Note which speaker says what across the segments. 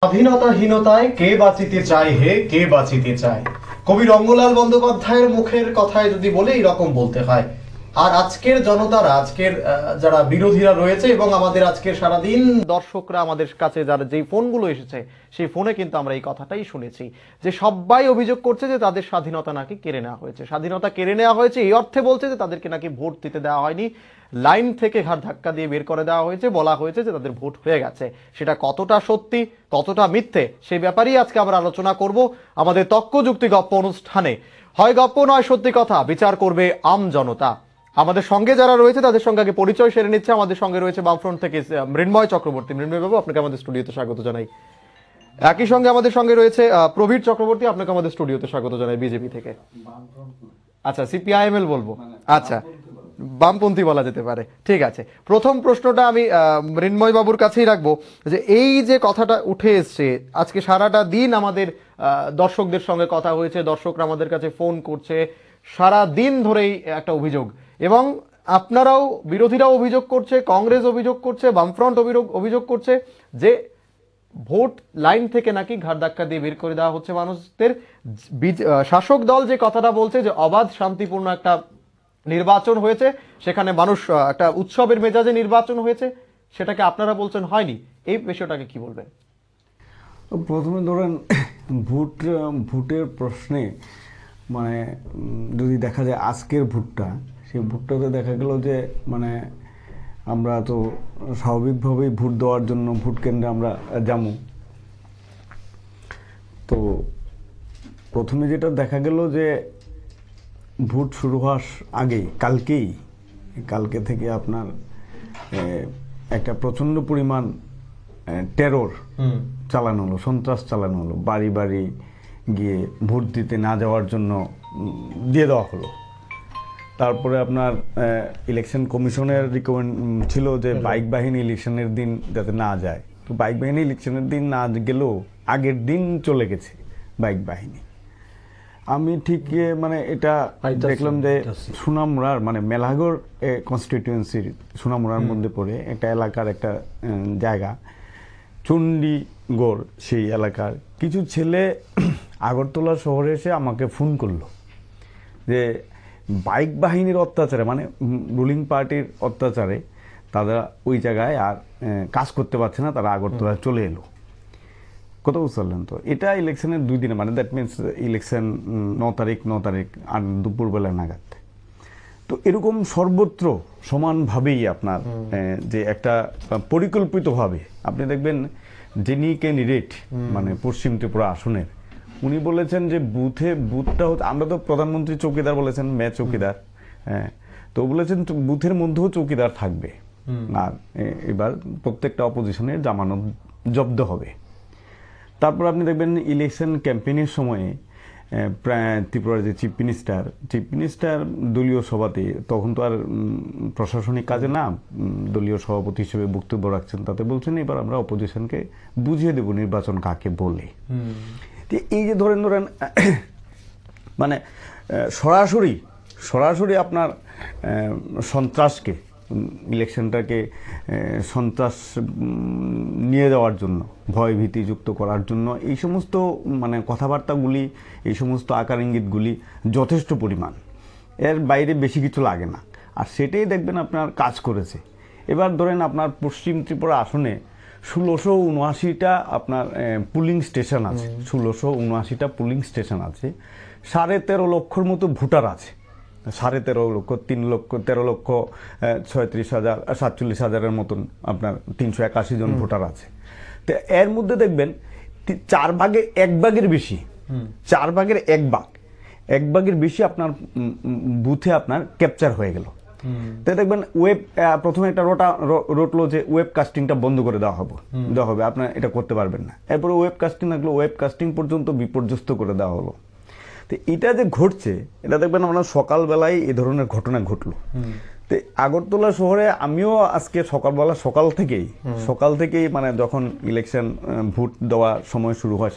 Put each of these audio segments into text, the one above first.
Speaker 1: স্বাধীনতাহীনতায় কে বাঁচিতে চায় হে, কে বাঁচিতে চায়? কবি রঙ্গলাল বন্দ্যোপাধ্যায়ের মুখের কথায় যদি বলে এইরকম বলতে হয়। আর আজকের জনতারা, আজকের যারা বিরোধীরা রয়েছে এবং আমাদের আজকের সারাদিন দর্শকরা আমাদের কাছে যারা যেই ফোনগুলো এসেছে সেই ফোনে কিন্তু আমরা এই কথাটাই শুনেছি যে সবাই অভিযোগ করছে যে তাদের স্বাধীনতা নাকি কেড়ে নেওয়া হয়েছে। স্বাধীনতা কেড়ে নেওয়া হয়েছে এই অর্থে বলছে যে তাদেরকে নাকি ভোট দিতে দেওয়া হয়নি, লাইন থেকে ঘাট ধাক্কা দিয়ে বের করে দেওয়া হয়েছে, বলা হয়েছে যে তাদের ভোট হয়ে গেছে। সেটা কতটা সত্যি কতটা মিথ্যে সেই ব্যাপারেই আজকে আমরা আলোচনা করব আমাদের তক্ক যুক্তি গপ্প অনুষ্ঠানে। হয় গপ্প নয় সত্যি কথা, বিচার করবে আম জনতা। আমাদের সঙ্গে যারা রয়েছে তাদের সঙ্গে আগে পরিচয় সেরে নিচ্ছে। আমাদের সঙ্গে রয়েছে বামফ্রন্ট থেকে মৃন্ময় চক্রবর্তী। মৃন্ময় বাবু, আপনাকে আমাদের স্টুডিওতে স্বাগত জানাই। একই সঙ্গে আমাদের সঙ্গে রয়েছে প্রবীর চক্রবর্তী, আপনাকে আমাদের স্টুডিওতে স্বাগত জানাই বিজেপি থেকে। আচ্ছা, সিপিআইএমএল বলবো, আচ্ছা বামপন্থী বলা যেতে পারে, ঠিক আছে। প্রথম প্রশ্নটা আমি মৃন্ময় বাবুর কাছেই রাখবো যে এই যে কথাটা উঠে এসছে, আজকে সারাটা দিন আমাদের দর্শকদের সঙ্গে কথা হয়েছে, দর্শকরা আমাদের কাছে ফোন করছে, সারা দিন ধরেই একটা অভিযোগ, এবং আপনারাও বিরোধীরাও অভিযোগ করছে, কংগ্রেস অভিযোগ করছে, বামফ্রন্ট অভিযোগ করছে যে ভোট লাইন থেকে নাকি ঘাট ধাক্কা দিয়ে বের করে দেওয়া হচ্ছে মানুষদের। শাসক দল যে কথাটা বলছে যে অবাধ শান্তিপূর্ণ একটা নির্বাচন হয়েছে, সেখানে মানুষ একটা উৎসবের মেজাজে নির্বাচন হয়েছে, সেটাকে আপনারা বলছেন হয়নি। এই বিষয়টাকে কি বলবেন?
Speaker 2: প্রথমে ধরেন ভোটের প্রশ্নে মানে যদি দেখা যায় আজকের ভোটটা, সেই ভোটটাতে দেখা গেল যে মানে আমরা তো স্বাভাবিকভাবেই ভোট দেওয়ার জন্য ভোট কেন্দ্রে আমরা যাবো। তো প্রথমে যেটা দেখা গেল যে ভোট শুরু হওয়ার আগেই কালকে থেকে আপনার একটা প্রচণ্ড পরিমাণ টেরর চালানো হলো, সন্ত্রাস চালানো হলো, বাড়ি বাড়ি গিয়ে ভোট দিতে না যাওয়ার জন্য দিয়ে দেওয়া হলো। তারপরে আপনার ইলেকশন কমিশনের রিকমেন্ড ছিল যে বাইক বাহিনী ইলেকশনের দিন যাতে না যায়। তো বাইক বাহিনী ইলেকশনের দিন না গেলেও আগের দিন চলে গেছে বাইক বাহিনী। আমি ঠিক মানে এটা দেখলাম যে সুনামুড়ার মানে মেলাঘর কনস্টিটিউয়েন্সির সুনামুড়ার মধ্যে পড়ে একটা এলাকার একটা জায়গা চণ্ডীগড়, সেই এলাকার কিছু ছেলে আগরতলা শহরে এসে আমাকে ফোন করলো যে বাইক বাহিনীর অত্যাচারে, মানে রুলিং পার্টির অত্যাচারে তারা ওই জায়গায় আর কাজ করতে পারছে না, তারা আগরতলায় চলে এলো। কথা বুঝতে পারলেন তো? এটা ইলেকশনের 2 দিনে, মানে দ্যাট মিনস ইলেকশন 9 তারিখ আর দুপুরবেলা নাগাদ। তো এরকম সর্বত্র সমানভাবেই আপনার যে একটা পরিকল্পিতভাবে আপনি দেখবেন যিনি ক্যান্ডিডেট মানে পশ্চিম ত্রিপুরা আসনের, উনি বলেছেন যে বুথটা হচ্ছে, আমরা তো প্রধানমন্ত্রী চৌকিদার বলেছেন, মেয়ে চৌকিদার, হ্যাঁ, তো বলেছেন বুথের মধ্যেও চৌকিদার থাকবে। আর এবার প্রত্যেকটা অপোজিশনের জামানত জব্দ হবে। তারপর আপনি দেখবেন ইলেকশন ক্যাম্পেইনের সময়ে প্রায় ত্রিপুরার যে চিফ মিনিস্টার দলীয় সভাতে, তখন তো আর প্রশাসনিক কাজে না, দলীয় সভাপতি হিসেবে বক্তব্য রাখছেন, তাতে বলছেন এবার আমরা অপোজিশনকে বুঝিয়ে দেব নির্বাচন কাকে বলে। এই যে ধরেন মানে সরাসরি আপনার সন্ত্রাসকে, ইলেকশনটাকে সন্ত্রাস নিয়ে যাওয়ার জন্য, ভয় ভীতিযুক্ত করার জন্য এই সমস্ত মানে কথাবার্তাগুলি, এই সমস্ত আকার ইঙ্গিতগুলি যথেষ্ট পরিমাণ, এর বাইরে বেশি কিছু লাগে না। আর সেটাই দেখবেন আপনার কাজ করেছে। এবার ধরেন আপনার পশ্চিম ত্রিপুরা আসনে 1679টা আপনার পুলিং স্টেশন আছে, 1679টা পুলিং স্টেশন আছে, 13.5 লক্ষর মতো ভোটার আছে, 13.5 লক্ষ, 13 লক্ষ 47,000 মতন আপনার 381 জন ভোটার আছে। তো এর মধ্যে দেখবেন 4 ভাগের 1 ভাগের বেশি, 4 ভাগের 1 ভাগের বেশি আপনার বুথে আপনার ক্যাপচার হয়ে গেল। তাই দেখবেন প্রথমে একটা রটলো যে ওয়েব কাস্টিংটা বন্ধ করে দেওয়া হবে, আপনার এটা করতে পারবেন না। এরপরে ওয়েব কাস্টিং লাগলো, ওয়েব কাস্টিং পর্যন্ত বিপর্যস্ত করে দেওয়া হলো। তো এটা যে ঘটছে, এটা দেখবেন আপনার সকালবেলায় এ ধরনের ঘটনা ঘটলো। তো আগরতলা শহরে আমিও আজকে সকাল থেকেই মানে যখন ইলেকশন ভোট দেওয়ার সময় শুরু হয়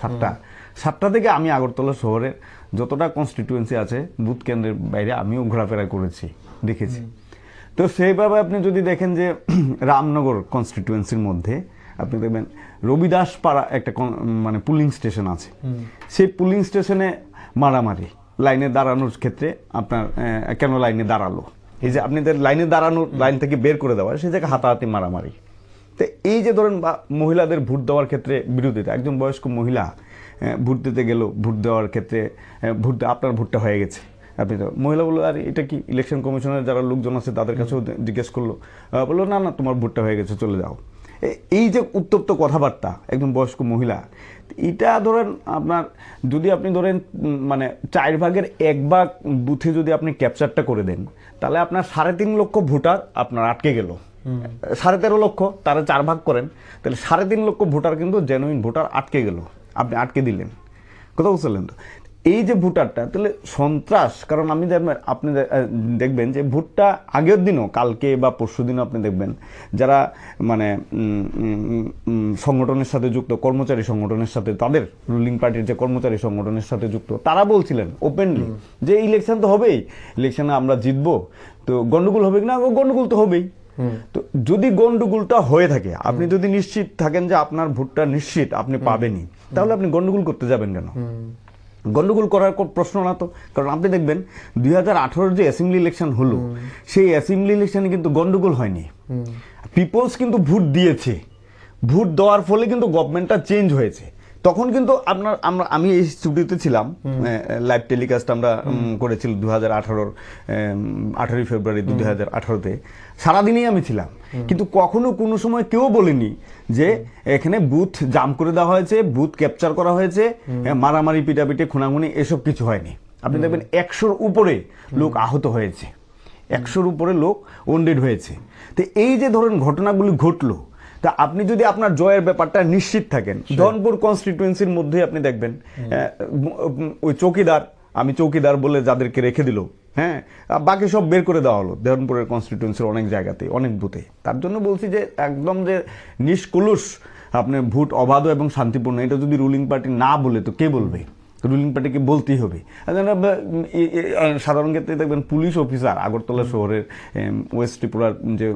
Speaker 2: 7টা থেকে আমি আগরতলা শহরের যতটা কনস্টিটিউয়েন্সি আছে বুথ কেন্দ্রের বাইরে আমিও ঘোরাফেরা করেছি, দেখেছি। তো সেইভাবে আপনি যদি দেখেন যে রামনগর কনস্টিটিউয়েন্সির মধ্যে আপনি দেখবেন রবিদাস পাড়া একটা মানে পুলিং স্টেশন আছে, সেই পুলিং স্টেশনে মারামারি, লাইনে দাঁড়ানোর ক্ষেত্রে আপনার কেন লাইনে দাঁড়ালো, এই যে আপনাদের লাইনে দাঁড়ানোর, লাইন থেকে বের করে দেওয়া, সেই জায়গায় হাতাহাতি মারামারি। তো এই যে ধরেন বা মহিলাদের ভোট দেওয়ার ক্ষেত্রে বিরোধিতা, একজন বয়স্ক মহিলা ভোট দিতে গেল, ভোট দেওয়ার ক্ষেত্রে আপনার ভোটটা হয়ে গেছে, আপনি তো মহিলা বললো আর এটা কি, ইলেকশন কমিশনের যারা লোকজন আছে তাদের কাছেও জিজ্ঞেস করলো, বললো না না তোমার ভোটটা হয়ে গেছে চলে যাও। এই যে উত্তপ্ত কথাবার্তা একজন বয়স্ক মহিলা, এটা ধরেন আপনার যদি আপনি ধরেন মানে 4 ভাগের 1 ভাগ বুথে যদি আপনি ক্যাপচারটা করে দেন, তাহলে আপনার 3.5 লক্ষ ভোটার আপনার আটকে গেল। 13.5 লক্ষ তারা 4 ভাগ করেন, তাহলে 3.5 লক্ষ ভোটার কিন্তু জেনুইন ভোটার আটকে গেল, আপনি আটকে দিলেন। কথা বুঝলেন তো? এই যে ভোটারটা তাহলে সন্ত্রাস, কারণ আপনি দেখবেন যে ভোটটা আগের দিনও, কালকে বা পরশু দিনও আপনি দেখবেন যারা মানে সংগঠনের সাথে যুক্ত, কর্মচারী সংগঠনের সাথে, তাদের রুলিং পার্টির যে কর্মচারী সংগঠনের সাথে যুক্ত, তারা বলছিলেন ওপেনলি যে ইলেকশন তো হবেই, ইলেকশনে আমরা জিতবো, তো গন্ডগোল হবে কিনা, গন্ডগোল তো হবেই। তো যদি গন্ডগোলটা হয়ে থাকে, আপনি যদি নিশ্চিত থাকেন যে আপনার ভোটটা নিশ্চিত আপনি পাবেনই, তাহলে আপনি গন্ডগোল করতে যাবেন কেন? গন্ডগোল করার প্রশ্ন না তো, কারণ আপনি দেখবেন 2018 যে অ্যাসেম্বলি ইলেকশন হলো, সেই অ্যাসেম্বলি ইলেকশনে কিন্তু গন্ডগোল হয়নি, পিপলস কিন্তু ভোট দিয়েছে, ভোট দেওয়ার ফলে কিন্তু গভর্নমেন্টটা চেঞ্জ হয়েছে। তখন কিন্তু আমি এই স্টুডিওতে ছিলাম, লাইভ টেলিকাস্ট আমরা করেছিল 18 ফেব্রুয়ারি 2018-তে, সারাদিনেই আমি ছিলাম, কিন্তু কখনো কোনো সময় কেউ বলেনি যে এখানে বুথ জাম করে দেওয়া হয়েছে, বুথ ক্যাপচার করা হয়েছে, মারামারি পিটাপিটি খুনাখুনি এসব কিছু হয়নি। আপনি দেখবেন 100-র উপরে লোক আহত হয়েছে, 100-র উপরে লোক ওন্ডেড হয়েছে। তো এই যে ধরেন ঘটনাগুলি ঘটলো, তা আপনি যদি আপনার জয়ের ব্যাপারটা নিশ্চিত থাকেন, ধনপুর কনস্টিটুয়েন্সির মধ্যে আপনি দেখবেন ওই চৌকিদার, আমি চৌকিদার বলে যাদেরকে রেখে দিল, হ্যাঁ, বাকি সব বের করে দেওয়া হলো দেওয়ানপুরের কনস্টিটুয়েন্সির অনেক জায়গাতে, অনেক বুথে। তার জন্য বলছি যে একদম যে নিষ্কলুষ আপনি ভোট অবাধ এবং শান্তিপূর্ণ, এটা যদি রুলিং পার্টি না বলে তো কে বলবে? রুলিং পার্টিকে বলতেই হবে। সাধারণ ক্ষেত্রে দেখবেন পুলিশ অফিসার, আগরতলা শহরের ওয়েস্ট ত্রিপুরার যে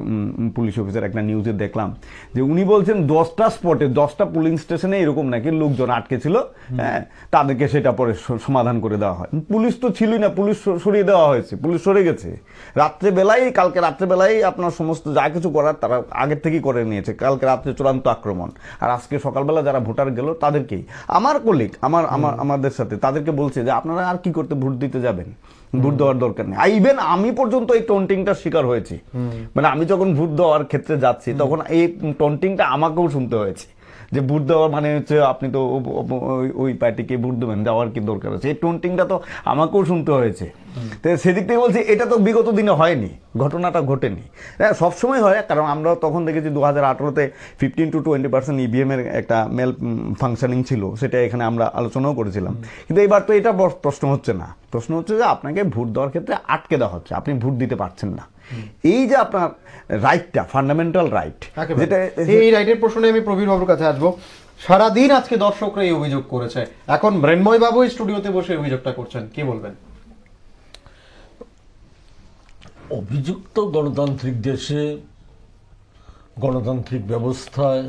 Speaker 2: পুলিশ অফিসার, একটা নিউজে দেখলাম যে উনি বলছেন 10টা স্পটে 10টা পুলিং স্টেশনে এরকম নাকি লোকজন আটকে ছিল, হ্যাঁ, তাদেরকে সেটা পরে সমাধান করে দেওয়া হয়। পুলিশ তো ছিলই না, পুলিশ সরিয়ে দেওয়া হয়েছে, পুলিশ সরে গেছে রাত্রেবেলায়, কালকে রাত্রেবেলায় আপনার সমস্ত যা কিছু করার তারা আগের থেকেই করে নিয়েছে, কালকে রাত্রে চূড়ান্ত আক্রমণ, আর আজকে সকালবেলা যারা ভোটার গেল তাদেরকেই, আমার কলিগ আমাদের সাথে, তাদেরকে বলছে যে আপনারা আর কি করতে ভোট দিতে যাবেন, ভোট দেওয়ার দরকার নেই। ইভেন আমি পর্যন্ত এই টন্টিংটা শিকার হয়েছি, মানে আমি যখন ভোট দেওয়ার ক্ষেত্রে যাচ্ছি তখন এই টন্টিংটা আমাকেও শুনতে হয়েছে যে ভোট দেওয়ার মানে হচ্ছে আপনি তো ওই পার্টিকে ভোট দেবেন, যাওয়ার কি দরকার আছে, এই টন্টিংটা তো আমাকেও শুনতে হয়েছে। তো সেদিক থেকে বলছি এটা তো বিগত দিনে হয়নি, ঘটনাটা ঘটেনি, হ্যাঁ সবসময় হয়, কারণ আমরা তখন দেখেছি 2018-তে 15-20% EVM এর একটা মেল ফাংশনিং ছিল, সেটা এখানে আমরা আলোচনাও করেছিলাম। কিন্তু এইবার তো এটা প্রশ্ন হচ্ছে না, প্রশ্ন হচ্ছে যে আপনাকে ভোট দেওয়ার ক্ষেত্রে আটকে দেওয়া হচ্ছে, আপনি ভোট দিতে পারছেন না। এই যে আপনার রাইটটা, ফান্ডামেন্টাল রাইট, যেটা
Speaker 1: এই রাইটের প্রশ্নে আমি প্রবীর বাবুর কাছে আসবো। সারাদিন আজকে দর্শকরা এই অভিযোগ করেছে, এখন মৃন্ময় বাবু স্টুডিওতে বসে অভিযোগটা করছেন, কি বলবেন?
Speaker 3: অভিযোগ তো গণতান্ত্রিক দেশে, গণতান্ত্রিক ব্যবস্থায়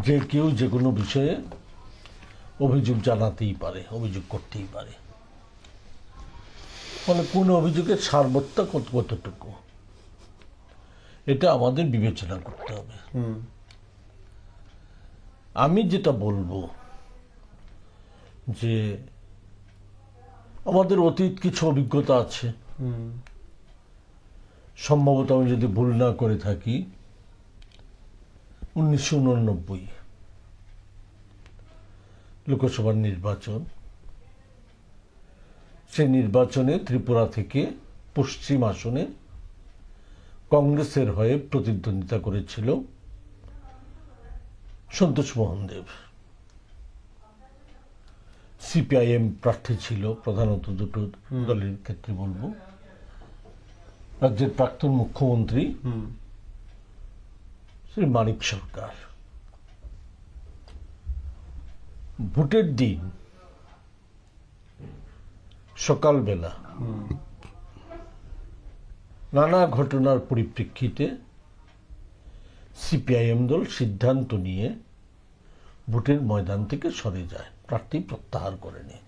Speaker 3: যে কেউ যে কোনো বিষয়ে অভিযোগ জানাতেই পারে, অভিযোগ করতেই পারে। ফলে কোন অভিযোগের সারবত্তা কতটুকু এটা আমাদের বিবেচনা করতে হবে। আমি যেটা বলবো যে আমাদের অতীত কিছু অভিজ্ঞতা আছে, সম্ভবত আমি যদি ভুল না করে থাকি 1989 লোকসভার নির্বাচন, সেই নির্বাচনে ত্রিপুরা থেকে পশ্চিম আসনে কংগ্রেসের হয়ে প্রতিদ্বন্দ্বিতা করেছিল সন্তোষ মোহন দেব। CPIM প্রার্থী ছিল, প্রধানত দুটো দলের ক্ষেত্রে বলবো, রাজ্যের প্রাক্তন মুখ্যমন্ত্রী শ্রী মানিক সরকার। ভোটের দিন সকালবেলা নানা ঘটনার পরিপ্রেক্ষিতে সিপিআইএম দল সিদ্ধান্ত নিয়ে ভোটের ময়দান থেকে সরে যায়, প্রার্থী প্রত্যাহার করে নেয়।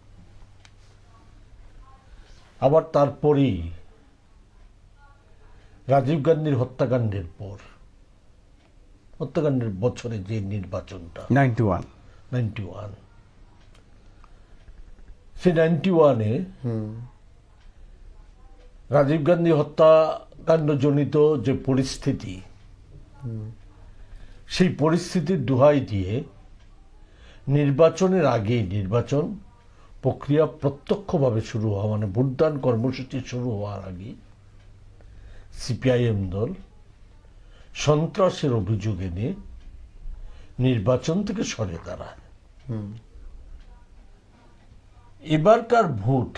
Speaker 3: আবার তারপরেই রাজীব গান্ধীর হত্যাকাণ্ডের পর, হত্যাকাণ্ডের বছরে যে নির্বাচনটা 91, সে 91-এ রাজীব গান্ধী হত্যাকাণ্ডজনিত যে পরিস্থিতি, সেই পরিস্থিতির দোহাই দিয়ে নির্বাচনের আগে, নির্বাচন প্রক্রিয়া প্রত্যক্ষভাবে শুরু হওয়া, মানে ভোটদান কর্মসূচি শুরু হওয়ার আগে সিপিআইএম দল সন্ত্রাসের অভিযোগ এনে নির্বাচন থেকে সরে দাঁড়ায়। এবারকার ভোট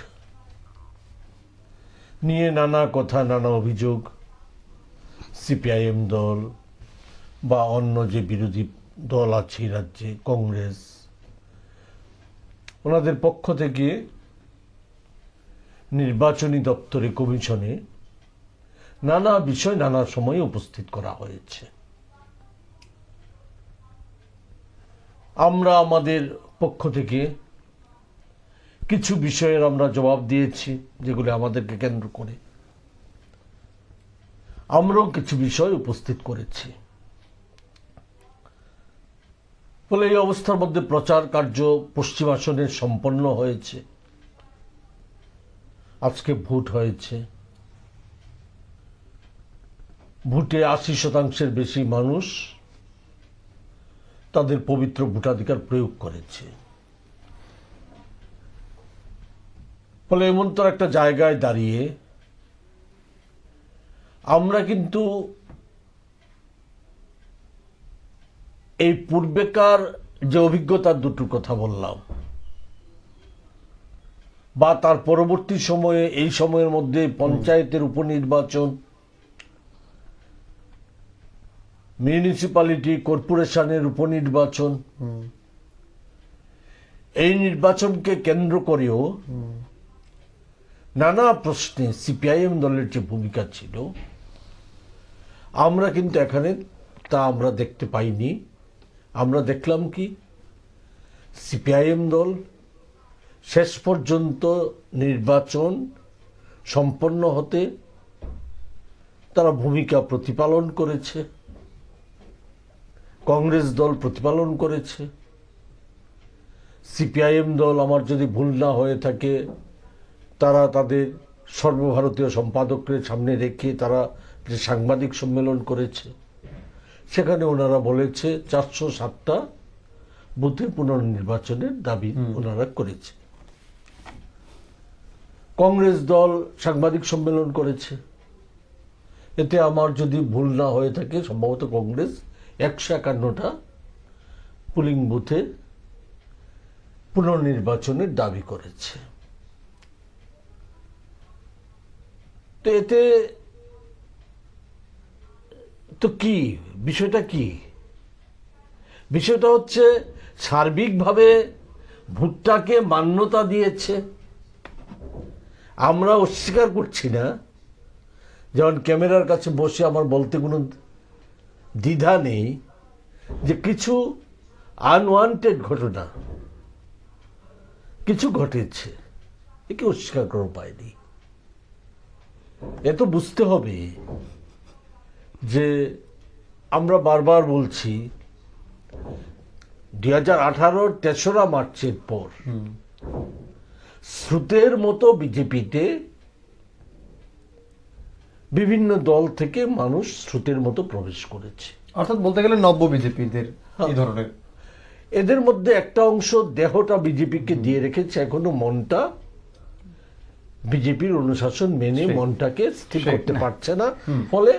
Speaker 3: নিয়ে নানা কথা, নানা অভিযোগ সিপিআইএম দল বা অন্য যে বিরোধী দল আছে রাজ্যে, কংগ্রেস, ওনাদের পক্ষ থেকে নির্বাচনী দপ্তরে, কমিশনে নানা বিষয় নানা সময়ে উপস্থিত করা হয়েছে। আমরা আমাদের পক্ষ থেকে কিছু বিষয়ের আমরা জবাব দিয়েছি, যেগুলো আমাদেরকে কেন্দ্র করে। আমরাও কিছু বিষয় উপস্থিত করেছি। ফলে এই অবস্থার মধ্যে প্রচার কার্য পশ্চিম আসনে সম্পন্ন হয়েছে। আজকে ভোট হয়েছে, ভোটে 80% বেশি মানুষ তাদের পবিত্র ভোটাধিকার প্রয়োগ করেছে। ফলে এমন তো একটা জায়গায় দাঁড়িয়ে আমরা কিন্তু এই পূর্বেকার যে অভিজ্ঞতার দুটোর কথা বললাম, বা তার পরবর্তী সময়ে, এই সময়ের মধ্যে পঞ্চায়েতের উপনির্বাচন, মিউনিসিপ্যালিটি, কর্পোরেশনের উপনির্বাচন, এই নির্বাচনকে কেন্দ্র করেও নানা প্রশ্নে সিপিআইএম দলের যে ভূমিকা ছিল, আমরা কিন্তু এখানে তা আমরা দেখতে পাইনি। আমরা দেখলাম কি, সিপিআইএম দল শেষ পর্যন্ত নির্বাচন সম্পন্ন হতে তারা ভূমিকা প্রতিপালন করেছে, কংগ্রেস দল প্রতিপালন করেছে। সিপিআইএম দল, আমার যদি ভুল না হয়ে থাকে, তারা তাদের সর্বভারতীয় সম্পাদকের সামনে রেখে তারা যে সাংবাদিক সম্মেলন করেছে, সেখানে ওনারা বলেছে 407টা বুথে পুনর্নির্বাচনের দাবি ওনারা করেছে। কংগ্রেস দল সাংবাদিক সম্মেলন করেছে, এতে আমার যদি ভুল না হয়ে থাকে সম্ভবত কংগ্রেস 151টা পুলিং বুথে পুনর্নির্বাচনের দাবি করেছে। তো এতে তো কি বিষয়টা, কি বিষয়টা হচ্ছে সার্বিকভাবে ভোটটাকে মান্যতা দিয়েছে। আমরা অস্বীকার করছি না, যেমন ক্যামেরার কাছে বসে আমার বলতে কোনো দ্বিধা নেই যে কিছু আনওয়ান্টেড ঘটনা কিছু ঘটেছে, একে অস্বীকার করার উপায় নেই। এত বুঝতে হবে যে আমরা বারবার বলছি 2018-র 3রা মার্চের পর স্রোতের মতো বিজেপিতে বিভিন্ন দল থেকে মানুষ স্রোতের মতো প্রবেশ করেছে।
Speaker 1: অর্থাৎ বলতে গেলে নব্য বিজেপিদের এই ধরনের,
Speaker 3: এদের মধ্যে একটা অংশ দেহটা বিজেপিকে দিয়ে রেখেছে, এখনো মনটা বিজেপির অনুশাসন মেনে মনটাকে স্থির করতে পারছে না। ফলে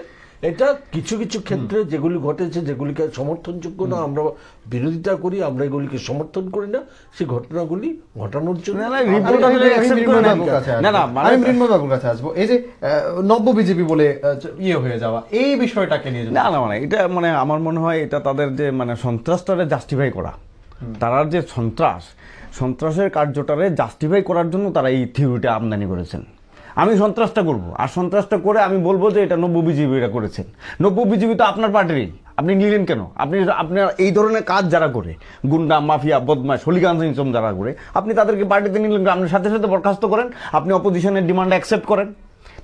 Speaker 3: এটা কিছু কিছু ক্ষেত্রে যেগুলি ঘটেছে, যেগুলিকে সমর্থনযোগ্য না, আমরা বিরোধিতা করি, আমরা এগুলিকে সমর্থন করি না, সেই ঘটনাগুলি ঘটানোর জন্য
Speaker 1: আমি মৃন্ময়বাবুর কাছে আসবো। এই যে নব্য বিজেপি বলে ইয়ে হয়ে যাওয়া, এই বিষয়টাকে নিয়ে
Speaker 2: না না, মানে এটা, মানে আমার মনে হয় এটা তাদের যে মানে সন্ত্রাসটারে জাস্টিফাই করা, তারা যে সন্ত্রাসের কার্যটারে জাস্টিফাই করার জন্য তারা এই থিওরিটা আমদানি করেছেন। আমি সন্ত্রাসটা করব, আর সন্ত্রাসটা করে আমি বলবো যে এটা নব্য বিজেপি এটা করেছেন। নব্য বিজেপি তো আপনার পার্টিরই, আপনি নিলেন কেন? আপনার এই ধরনের কাজ যারা করে, গুন্ডা মাফিয়া বদমাশ হলিগান সিস্টেম যারা করে, আপনি তাদেরকে পার্টিতে নিলেন কেন? আপনি সাথে সাথে বরখাস্ত করেন, আপনি অপোজিশনের ডিমান্ড অ্যাকসেপ্ট করেন।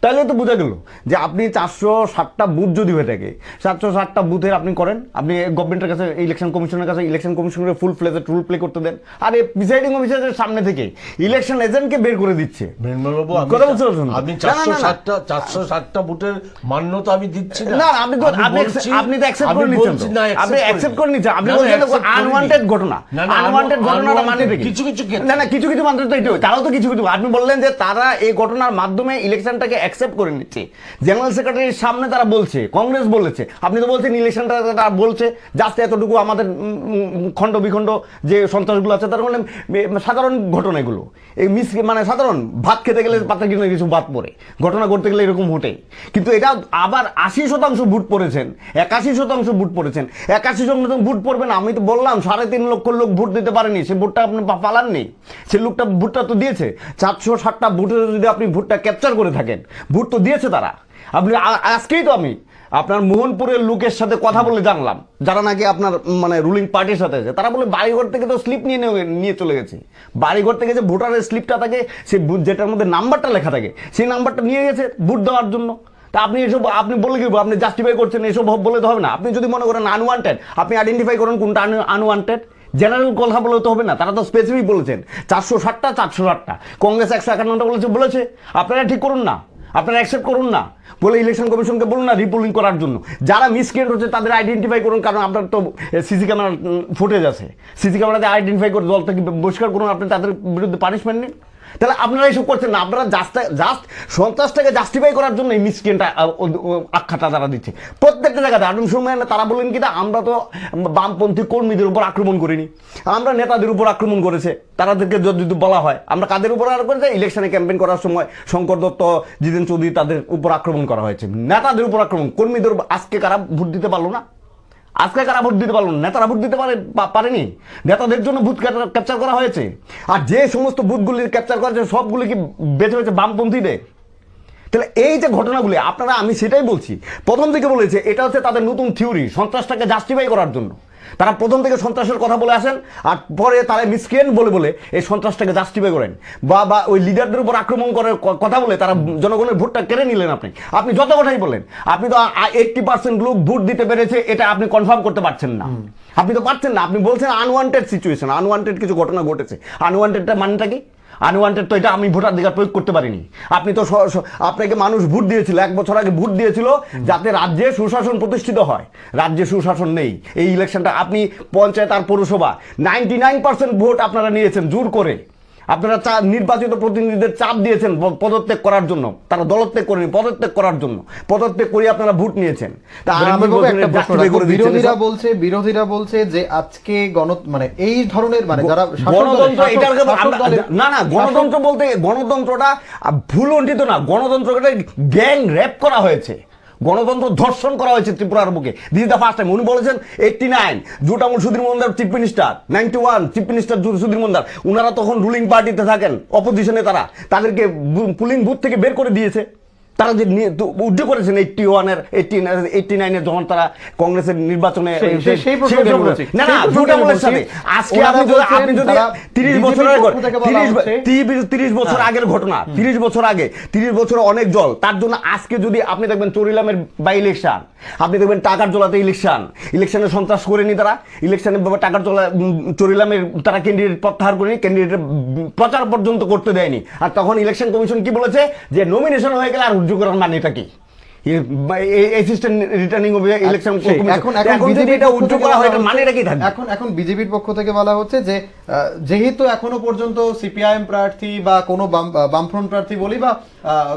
Speaker 2: তাহলে তো বোঝা গেল যে আপনি 460টা বুথ যদি হয়ে থাকে, 460টা বুথের আপনি করেন, আপনি গভর্নমেন্টের কাছে, ইলেকশন কমিশনের কাছে ইলেকশন কমিশনের ফুল ফ্লেজেড রুল প্লে করতে দেন। আর এই প্রিসাইডিং অফিসারের সামনে থেকে ইলেকশন এজেন্টকে বের করে দিচ্ছে। কথা বুঝতে পারছেন?
Speaker 3: আমি 460টা বুথের মান্যতা আমি দিচ্ছি না।
Speaker 2: না, আপনি তো অ্যাকসেপ্ট করে নিচ্ছেন, আপনি অ্যাকসেপ্ট করে নিচ্ছেন। আপনি বলছেন আনওয়ান্টেড ঘটনা, আনওয়ান্টেড ঘটনাটা মানে
Speaker 3: কিছু কিছু
Speaker 2: না কিছু কিছু মাত্র তো এটাই, তারাও তো কিছু কিছু। আপনি বললেন যে তারা এই ঘটনার মাধ্যমে ইলেকশনটাকে অ্যাকসেপ্ট করে নিচ্ছে। জেনারেল সেক্রেটারির সামনে তারা বলছে, কংগ্রেস বলেছে, আপনি তো বলছেন ইলেকশনটা তারা বলছে জাস্ট এতটুকু আমাদের খণ্ড বিখণ্ড যে সন্ত্রাসগুলো আছে তার মানে সাধারণ ঘটনা এগুলো। এই মানে সাধারণ ভাত খেতে গেলে পাতা কিনে কিছু বাদ পড়ে, ঘটনা ঘটতে গেলে এরকম হটেই। কিন্তু এটা আবার 80% ভোট পড়েছেন, 81% ভোট পড়েছেন, 81% ভোট পড়বেন। আমি তো বললাম 3.5 লক্ষ লোক ভোট দিতে পারেনি, সে ভোটটা আপনি পালাননি, সে লোকটা ভোটটা তো দিয়েছে। 460টা ভোটে যদি আপনি ভোটটা ক্যাপচার করে থাকেন, ভোট তো দিয়েছে তারা। আপনি আজকেই তো আমি আপনার মোহনপুরের লোকের সাথে কথা বলে জানলাম, যারা নাকি আপনার মানে রুলিং পার্টির সাথে আছে, তারা বলে বাড়িঘর থেকে তো স্লিপ নিয়ে চলে গেছে। বাড়িঘর থেকে যে ভোটারের স্লিপটা থাকে, সে যেটার মধ্যে নাম্বারটা লেখা থাকে, সেই নাম্বারটা নিয়ে গেছে ভোট দেওয়ার জন্য। তা আপনি এসব আপনি বলে কি আপনি জাস্টিফাই করছেন? এসব বলে তো হবে না। আপনি যদি মনে করেন আনওয়ান্টেড, আপনি আইডেন্টিফাই করেন কোনটা আনওয়ান্টেড। জেনারেল কথা বলে তো হবে না, তারা তো স্পেসিফিক বলেছেন 460টা। কংগ্রেস 151টা বলেছে। আপনারা ঠিক করুন না, আপনারা অ্যাকসেপ্ট করুন না, বলে ইলেকশন কমিশনকে বলুন না রিপোলিং করার জন্য। যারা মিসক্রিয়েট হচ্ছে তাদের আইডেন্টিফাই করুন, কারণ আপনার তো সিসি ক্যামেরা ফুটেজ আছে, সিসি ক্যামেরাতে আইডেন্টিফাই করে দল থেকে বহিষ্কার করুন, আপনি তাদের বিরুদ্ধে পানিশমেন্ট নিন। তাহলে আপনারা এইসব করছেন না, আপনারা জাস্ট সন্ত্রাসটাকে জাস্টিফাই করার জন্য এই মিসক্রিয়েন্ট আখ্যাটা তারা দিচ্ছে প্রত্যেকটা জায়গাতে। আটম সময় তারা বলেন কি, আমরা তো বামপন্থী কর্মীদের উপর আক্রমণ করিনি, আমরা নেতাদের উপর আক্রমণ করেছে। তাদেরকে যদি বলা হয় আমরা কাদের উপর আক্রমণ করেছে, ইলেকশনে ক্যাম্পেইন করার সময় শঙ্কর দত্ত, জিতেন চৌধুরী, তাদের উপর আক্রমণ করা হয়েছে। নেতাদের উপর আক্রমণ, কর্মীদের। আজকে কারা ভোট দিতে পারলো না? আজকে কারা ভোট দিতে পারলো না? নেতারা ভোট দিতে পারেনি, নেতাদের জন্য ভোট ক্যাপচার করা হয়েছে। আর যে সমস্ত বুথগুলি ক্যাপচার করা হয়েছে সবগুলি কি বেছে বেছে বামপন্থীদের। তাহলে এই যে ঘটনাগুলি আপনারা, আমি সেটাই বলছি, প্রথম থেকে বলেছে এটা হচ্ছে তাদের নতুন থিওরি সন্ত্রাসটাকে জাস্টিফাই করার জন্য। তারা প্রথম থেকে সন্ত্রাসের কথা বলে আসেন, আর পরে তারা মিসক্রিয়েন্ট বলে এই সন্ত্রাসটাকে জাস্টিফাই করেন, বা ওই লিডারদের উপর আক্রমণ করার কথা বলে তারা জনগণের ভোটটা কেড়ে নিলেন। আপনি যত কথাই বলেন, আপনি তো 80% লোক ভোট দিতে পেরেছে, এটা আপনি কনফার্ম করতে পারছেন না। আপনি তো পারছেন না। আপনি বলছেন আনওয়ান্টেড সিচুয়েশন, আনওয়ান্টেড কিছু ঘটনা ঘটেছে। আনওয়ান্টেডটা মানেটা কি? আনওয়ান্টেড তো এটা আমি ভোটাধিকার প্রয়োগ করতে পারিনি। আপনি তো আপনাকে মানুষ ভোট দিয়েছিল, 1 বছর আগে ভোট দিয়েছিল যাতে রাজ্যে সুশাসন প্রতিষ্ঠিত হয়। রাজ্যে সুশাসন নেই। এই ইলেকশনটা আপনি পঞ্চায়েত আর পৌরসভা 99% ভোট আপনারা নিয়েছেন জোর করে। আপনারা নির্বাচিত প্রতিনিধিদের চাপ দিয়েছেন পদত্যাগ করার জন্য, তারা দলত্যাগ করেনি, পদত্যাগ করার জন্য। পদত্যাগ করে আপনারা ভোট নিয়েছেন।
Speaker 1: বিরোধীরা বলছে যে আজকে মানে এই ধরনের মানে যারা
Speaker 2: গণতন্ত্র বলতে, গণতন্ত্রটা ভুলণ্ঠিত না, গণতন্ত্রকে গ্যাং র্যাপ করা হয়েছে, গণতন্ত্র ধর্ষণ করা হয়েছে ত্রিপুরার বুকে। This is the first time. উনি বলেছেন 89 জুটামুল সুধীর মন্দার chief minister, 91 chief minister Sudhir মন্দার, উনারা তখন রুলিং পার্টিতে থাকেন, অপোজিশনে, তাদেরকে পুলিং বুথ থেকে বের করে দিয়েছে। তারা যে উদ্যোগ করেছেন 89 যখন তারা কংগ্রেসের নির্বাচনে, আপনি যদি 30 বছর আগের ঘটনা, 30 বছর আগে, 30 বছর অনেক জল, তার জন্য আজকে যদি আপনি দেখবেন চরিলামের বাই ইলেকশন, আপনি দেখবেন টাকার জলাতে ইলেকশনে সন্ত্রাস করেনি তারা, ইলেকশনের টাকার জলা চরিলামের তারা ক্যান্ডিডেট প্রত্যাহার করেনি, ক্যান্ডিডেট প্রচার পর্যন্ত করতে দেয়নি। আর তখন ইলেকশন কমিশন কি বলেছে যে নমিনেশন হয়ে গেলে আর উদ্যোগ করার মানেটা কি?
Speaker 1: এখন বিজেপির পক্ষ থেকে বলা হচ্ছে যে যেহেতু এখনো পর্যন্ত সিপিআইএম প্রার্থী বা কোনো বামফ্রন্ট প্রার্থী বলি বা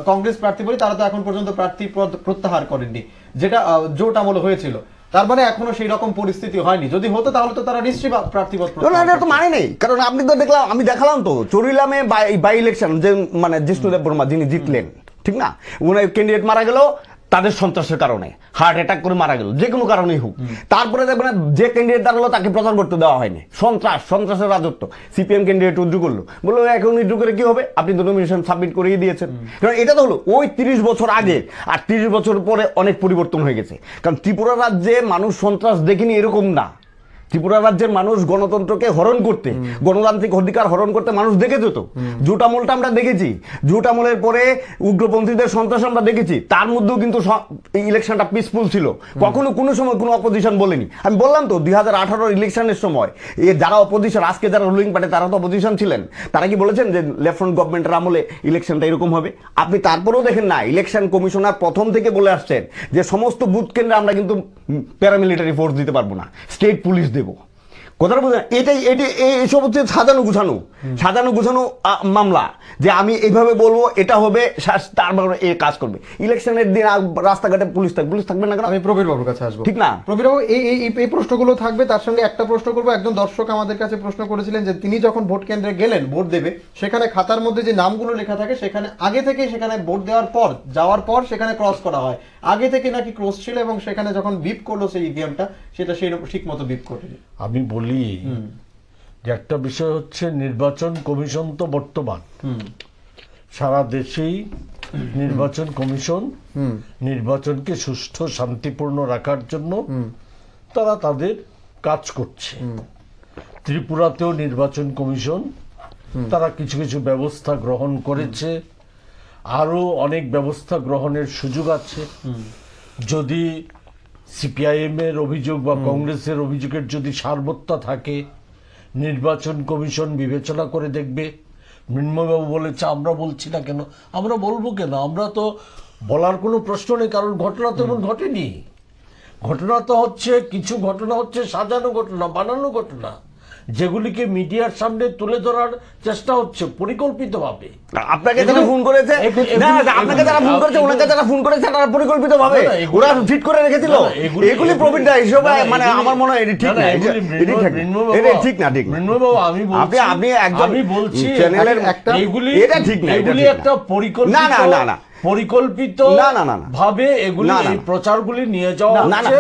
Speaker 1: কংগ্রেস প্রার্থী বলি, তারা তো এখন পর্যন্ত প্রার্থী প্রত্যাহার করেননি, যেটা জোট আমল হয়েছিল। তার মানে এখনো সেই রকম পরিস্থিতি হয়নি। যদি হতো তাহলে তো তারা নিশ্চয়ই প্রার্থীপত্র
Speaker 2: তো মানে নেই। কারণ আপনি তো দেখলাম, আমি দেখালাম তো চরিলামে বাই ইলেকশন, যে মানে জিষ্ণুদেব বর্মা যিনি জিতলেন, ঠিক না, উনি ক্যান্ডিডেট মারা গেল, তাদের সন্ত্রাসের কারণে হার্ট অ্যাটাক করে মারা গেল, যে কোনো কারণেই হোক। তারপরে দেখবেন যে ক্যান্ডিডেট দাঁড়ালো তাকে প্রচার করতে দেওয়া হয়নি, সন্ত্রাসের রাজত্ব। সিপিএম ক্যান্ডিডেট উদ্যোগ করলো, বললো এখন উদ্যোগ করে কি হবে, আপনি তো নমিনেশন সাবমিট করিয়ে দিয়েছেন। কারণ এটা তো হলো ওই 30 বছর আগে, আর 30 বছর পরে অনেক পরিবর্তন হয়ে গেছে। কারণ ত্রিপুরা রাজ্যে মানুষ সন্ত্রাস দেখিনি এরকম না। ত্রিপুরা রাজ্যের মানুষ গণতন্ত্রকে হরণ করতে, গণতান্ত্রিক অধিকার হরণ করতে মানুষ দেখেছে। তো জুট আমলটা আমরা দেখেছি, জুট আমলের পরে উগ্রপন্থীদের সন্ত্রাস আমরা দেখেছি, তার মধ্যেও কিন্তু ইলেকশনটা পিসফুল ছিল, কখনো কোনো সময় কোনো অপোজিশন বলেনি। আমি বললাম তো 2018 ইলেকশনের সময় যারা অপোজিশন, আজকে যারা রুলিং পার্টি তারা তো অপোজিশন ছিলেন, তারা কি বলেছেন যে লেফট ফ্রন্ট গভর্নমেন্টের আমলে ইলেকশনটা এরকম হবে? আপনি তারপরেও দেখেন না, ইলেকশন কমিশনার প্রথম থেকে বলে আসছেন যে সমস্ত বুথ কেন্দ্রে আমরা কিন্তু প্যারামিলিটারি ফোর্স দিতে পারবো না, স্টেট পুলিশ দেবো। কথাটা বুঝলেন? এইসব হচ্ছে সাজানো গুছানো মামলা, যে আমি এইভাবে বলবো এটা হবে, তারপরে এ কাজ করবে। ইলেকশনের দিন রাস্তাঘাটে পুলিশ থাকবে না কেন?
Speaker 1: আমি প্রবীর বাবুর কাছে আসবো,
Speaker 2: ঠিক না?
Speaker 1: প্রবীর বাবু, এই প্রশ্নগুলো থাকবে, তার সঙ্গে একটা প্রশ্ন করবো। একজন দর্শক আমাদের কাছে প্রশ্ন করেছিলেন যে তিনি যখন ভোট কেন্দ্রে গেলেন ভোট দেবে, সেখানে খাতার মধ্যে যে নামগুলো লেখা থাকে সেখানে আগে থেকে, সেখানে ভোট দেওয়ার পর যাওয়ার পর সেখানে ক্রস করা হয়, আগে থেকে নাকি ক্রস ছিল, এবং সেখানে যখন বিপ করলো সেই ইভিএমটা, সেটা সেই ঠিক মতো বিপ করেনি।
Speaker 3: আমি বলি যে একটা বিষয় হচ্ছে, নির্বাচন কমিশন তো বর্তমান সারা দেশেই নির্বাচন কমিশন নির্বাচনকে সুষ্ঠু শান্তিপূর্ণ রাখার জন্য তারা তাদের কাজ করছে। ত্রিপুরাতেও নির্বাচন কমিশন তারা কিছু কিছু ব্যবস্থা গ্রহণ করেছে, আরো অনেক ব্যবস্থা গ্রহণের সুযোগ আছে। যদি সিপিআইএম এর অভিযোগ বা কংগ্রেসের অভিযোগের যদি সারবত্তা থাকে, নির্বাচন কমিশন বিবেচনা করে দেখবে। মৃন্ময়বাবু বলেছে আমরা বলছি না কেন, আমরা বলবো কেন, আমরা তো বলার কোনো প্রশ্ন নেই, কারণ ঘটনা তেমন ঘটেনি। ঘটনা তো হচ্ছে, কিছু ঘটনা হচ্ছে সাজানো ঘটনা, বানানো ঘটনা, যেগুলিকে মিডিয়ার সামনে তুলে ধরার চেষ্টা হচ্ছে পরিকল্পিতভাবে।
Speaker 2: আপনাকে যারা ফোন করেছে, না আপনাকে যারা ফোন করেছে, ওনাকে যারা ফোন করেছে তারা পরিকল্পিতভাবে ওরা ফিট করে রেখেছিল। এগুলি প্রবীণরা হিসেবে, মানে আমার মনে হয় এটা ঠিক না, এটা ঠিক না। ঠিক
Speaker 3: মৃন্ময়বাবু, আমি একজন, আমি বলছি চ্যানেলের একটা, এগুলি এটা ঠিক না, এগুলি একটা পরিকল্পিত, না পরিকল্পিত ভাবে এগুলি এই প্রচারগুলি নিয়ে যাওয়া হচ্ছে।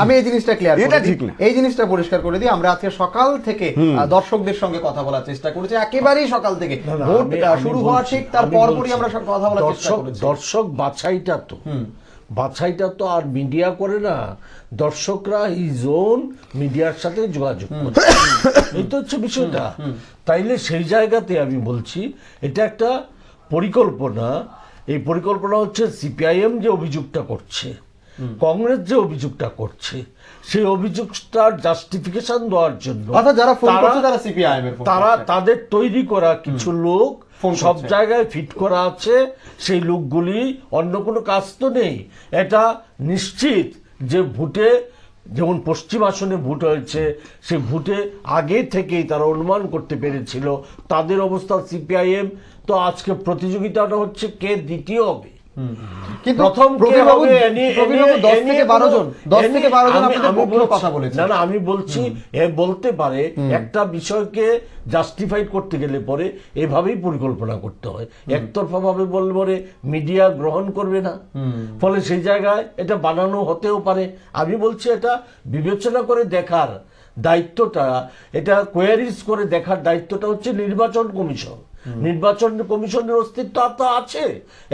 Speaker 1: আমি এই জিনিসটা ক্লিয়ার করে দিই, এই জিনিসটা পরিষ্কার করে দিই। আমরা আজকে সকাল থেকে দর্শকদের সঙ্গে কথা বলার চেষ্টা করেছি, একেবারেই সকাল থেকে, ভোট শুরু হওয়া ঠিক তার পরপরই আমরা কথা বলার চেষ্টা করেছি।
Speaker 3: দর্শক বাছাইটা তো আর মিডিয়া করে না, দর্শকরা ইজন মিডিয়ার সাথে যোগাযোগ করে, এই তো হচ্ছে বিষয়টা। তাইলে সেই জায়গাতে আমি বলছি এটা একটা পরিকল্পনা। এই পরিকল্পনা হচ্ছে সিপিআইএম যে অভিযোগটা করছে, কংগ্রেস যে অভিযোগটা করছে, সেই অভিযোগটার জাস্টিফিকেশন দেওয়ার জন্য তারা তাদের তৈরি করা কিছু লোক সব জায়গায় ফিট করা আছে। সেই লোকগুলি অন্য কোনো কাজ তো নেই। এটা নিশ্চিত যে ভোটে, যেমন পশ্চিম আসনে ভোট হয়েছে, সে ভোটে আগে থেকেই তারা অনুমান করতে পেরেছিল তাদের অবস্থা। সিপিআইএম তো আজকে প্রতিযোগিতাটা হচ্ছে কে দ্বিতীয় হবে,
Speaker 1: কিন্তু
Speaker 3: প্রথম আমি বলছি বলতে পারে একটা বিষয়কে জাস্টিফাই করতে গেলে পরে এভাবেই পরিকল্পনা করতে হয়। একতরফা ভাবে বললে পরে মিডিয়া গ্রহণ করবে না, ফলে সেই জায়গায় এটা বানানো হতেও পারে। আমি বলছি এটা বিবেচনা করে দেখার দায়িত্বটা, এটা কোয়ারিজ করে দেখার দায়িত্বটা হচ্ছে নির্বাচন কমিশন। নির্বাচন কমিশনের অস্তিত্ব তো আছে,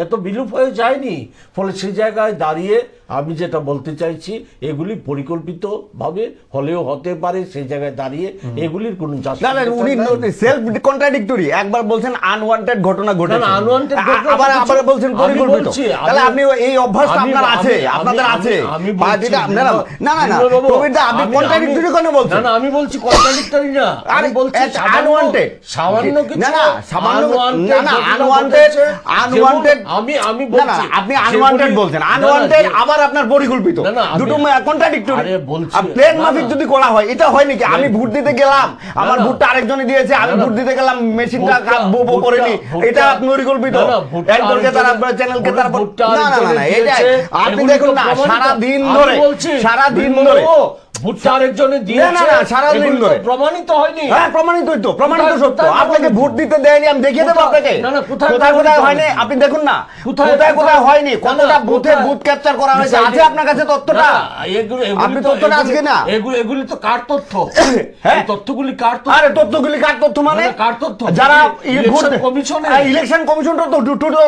Speaker 3: এত বিলুপ হয়ে যায়নি। ফলে সেই জায়গায় দাঁড়িয়ে আমি যেটা বলতে চাইছি, এগুলি পরিকল্পিত ভাবে হলেও হতে পারে। সেই জায়গায় দাঁড়িয়ে এগুলির কোন
Speaker 2: সেলফ কন্ট্রাডিক্টরি, একবার বলছেন আনওয়ান্টেড ঘটনা ঘটেছে, আবার বলছেন পরিকল্পিত। তাহলে আপনি এই অভ্যাসটা আপনার আছে, আপনাদের আছে। আপনি কন্ট্রাডিক্টরি কেন বলছেন?
Speaker 3: না, আমি বলছি কন্ট্রাডিক্টরি না, আমি বলছি আনওয়ান্টেড, সামান্য কিছু
Speaker 2: আপনার পরিকল্পিত, দুটো কন্ট্রাডিক্টরি। প্লেন মাফিক যদি করা হয়, এটা হয় নাকি আমি ভোট দিতে গেলাম, আমার ভোটটা আরেকজনে দিয়েছে, আমি ভোট দিতে গেলাম, মেশিনটা বো করেনি, এটা পরিকল্পিত। একজনকে তারা চ্যানেলকে তারা না, এটা আপনি দেখুন না, সারা দিন ধরে
Speaker 3: ভোটটা আরেকজনে
Speaker 2: না,
Speaker 3: দিয়েছে,
Speaker 2: না, সারাদিন
Speaker 3: এগুলো তো
Speaker 2: ধরে।
Speaker 3: প্রমাণিত হয়নি।
Speaker 2: হ্যাঁ, প্রমাণিত হইতো, প্রমাণিত
Speaker 3: কোথায়-
Speaker 2: সত্য।
Speaker 3: কোথায়
Speaker 2: আপনাকে
Speaker 3: প্রমাণিত?
Speaker 2: ভোট দিতে দেয়নি, আমি দেখিয়ে দেবো
Speaker 3: কোথায়-
Speaker 2: আপনাকে।
Speaker 3: না, না, কোথায়
Speaker 2: কোথায় কোথায়
Speaker 3: প্রমাণিত
Speaker 2: হয়নি
Speaker 3: হয়নি?
Speaker 2: আপনি দেখুন না,
Speaker 3: কোথায়-
Speaker 2: কোথায় কোথায়
Speaker 3: কোথায়-
Speaker 2: হয়নি,
Speaker 3: না,
Speaker 2: কতটা
Speaker 3: না,
Speaker 2: বুথে
Speaker 3: কোথায়?
Speaker 2: বুথ ক্যাপচার করা হয়েছে,
Speaker 3: বিষয়টি-
Speaker 2: আছে আপনার কাছে তথ্যটা?
Speaker 3: না,
Speaker 2: আপনি তথ্যটা আজকে না।
Speaker 3: এগুলি তো কার তথ্য?
Speaker 2: হ্যাঁ?
Speaker 3: এই তথ্যগুলি কার তথ্য?
Speaker 2: আরে তথ্যগুলি কার তথ্য মানে?
Speaker 3: না, কার তথ্য?
Speaker 2: যারা
Speaker 3: ইলেকশন কমিশনের।
Speaker 2: ইলেকশন কমিশনটা তো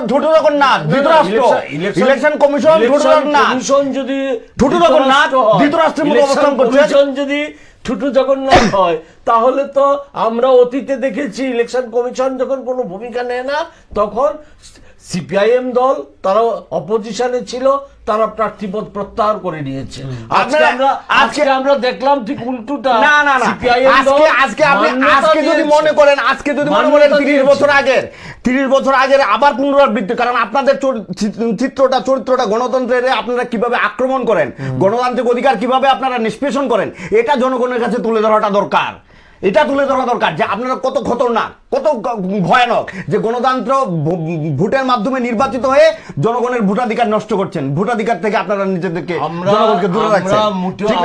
Speaker 2: ছোট যখন না, ধৃতরাষ্ট্র। ইলেকশন কমিশন ছোট যখন না,
Speaker 3: কমিশন যদি
Speaker 2: ছোট জগন্নাথ ধৃতরাষ্ট্রের মতো অবস্থান করছে।
Speaker 3: কমিশন যদি ছোট জগন্নাথ হয়, তাহলে তো আমরা অতীতে দেখেছি ইলেকশন কমিশন যখন কোনো ভূমিকা নেয় না, তখন সিপিআইএম দল তারা অপোজিশনে ছিল, তারা প্রার্থীপদ প্রত্যাহার করে নিয়েছে। আজকে আমরা দেখলাম ঠিক উল্টোটা।
Speaker 2: না না না,
Speaker 3: সিপিআইএম দল
Speaker 2: আজকে আপনি
Speaker 3: মান্যতা
Speaker 2: আজকে যদি
Speaker 3: দিয়েছে।
Speaker 2: মনে করেন, আজকে যদি মনে করেন
Speaker 3: মান্যতা
Speaker 2: 30 বছর
Speaker 3: দিয়েছে।
Speaker 2: আগের 30 বছর আগের আবার পুনরাবৃত্তি, কারণ আপনাদের চরিত্রটা গণতন্ত্রের আপনারা কিভাবে আক্রমণ করেন, গণতান্ত্রিক অধিকার কিভাবে আপনারা নিষ্পেষণ করেন, এটা জনগণের কাছে তুলে ধরাটা দরকার। এটা তুলে ধরা দরকার যে আপনারা কত খতরনাক, কত ভয়ানক, যে গণতন্ত্র ভোটের মাধ্যমে নির্বাচিত হয়ে জনগণের ভোটাধিকার নষ্ট করছেন, ভোটাধিকার থেকে আপনারা নিজেদেরকে জনগণকে দূরে রাখছেন। ঠিক না?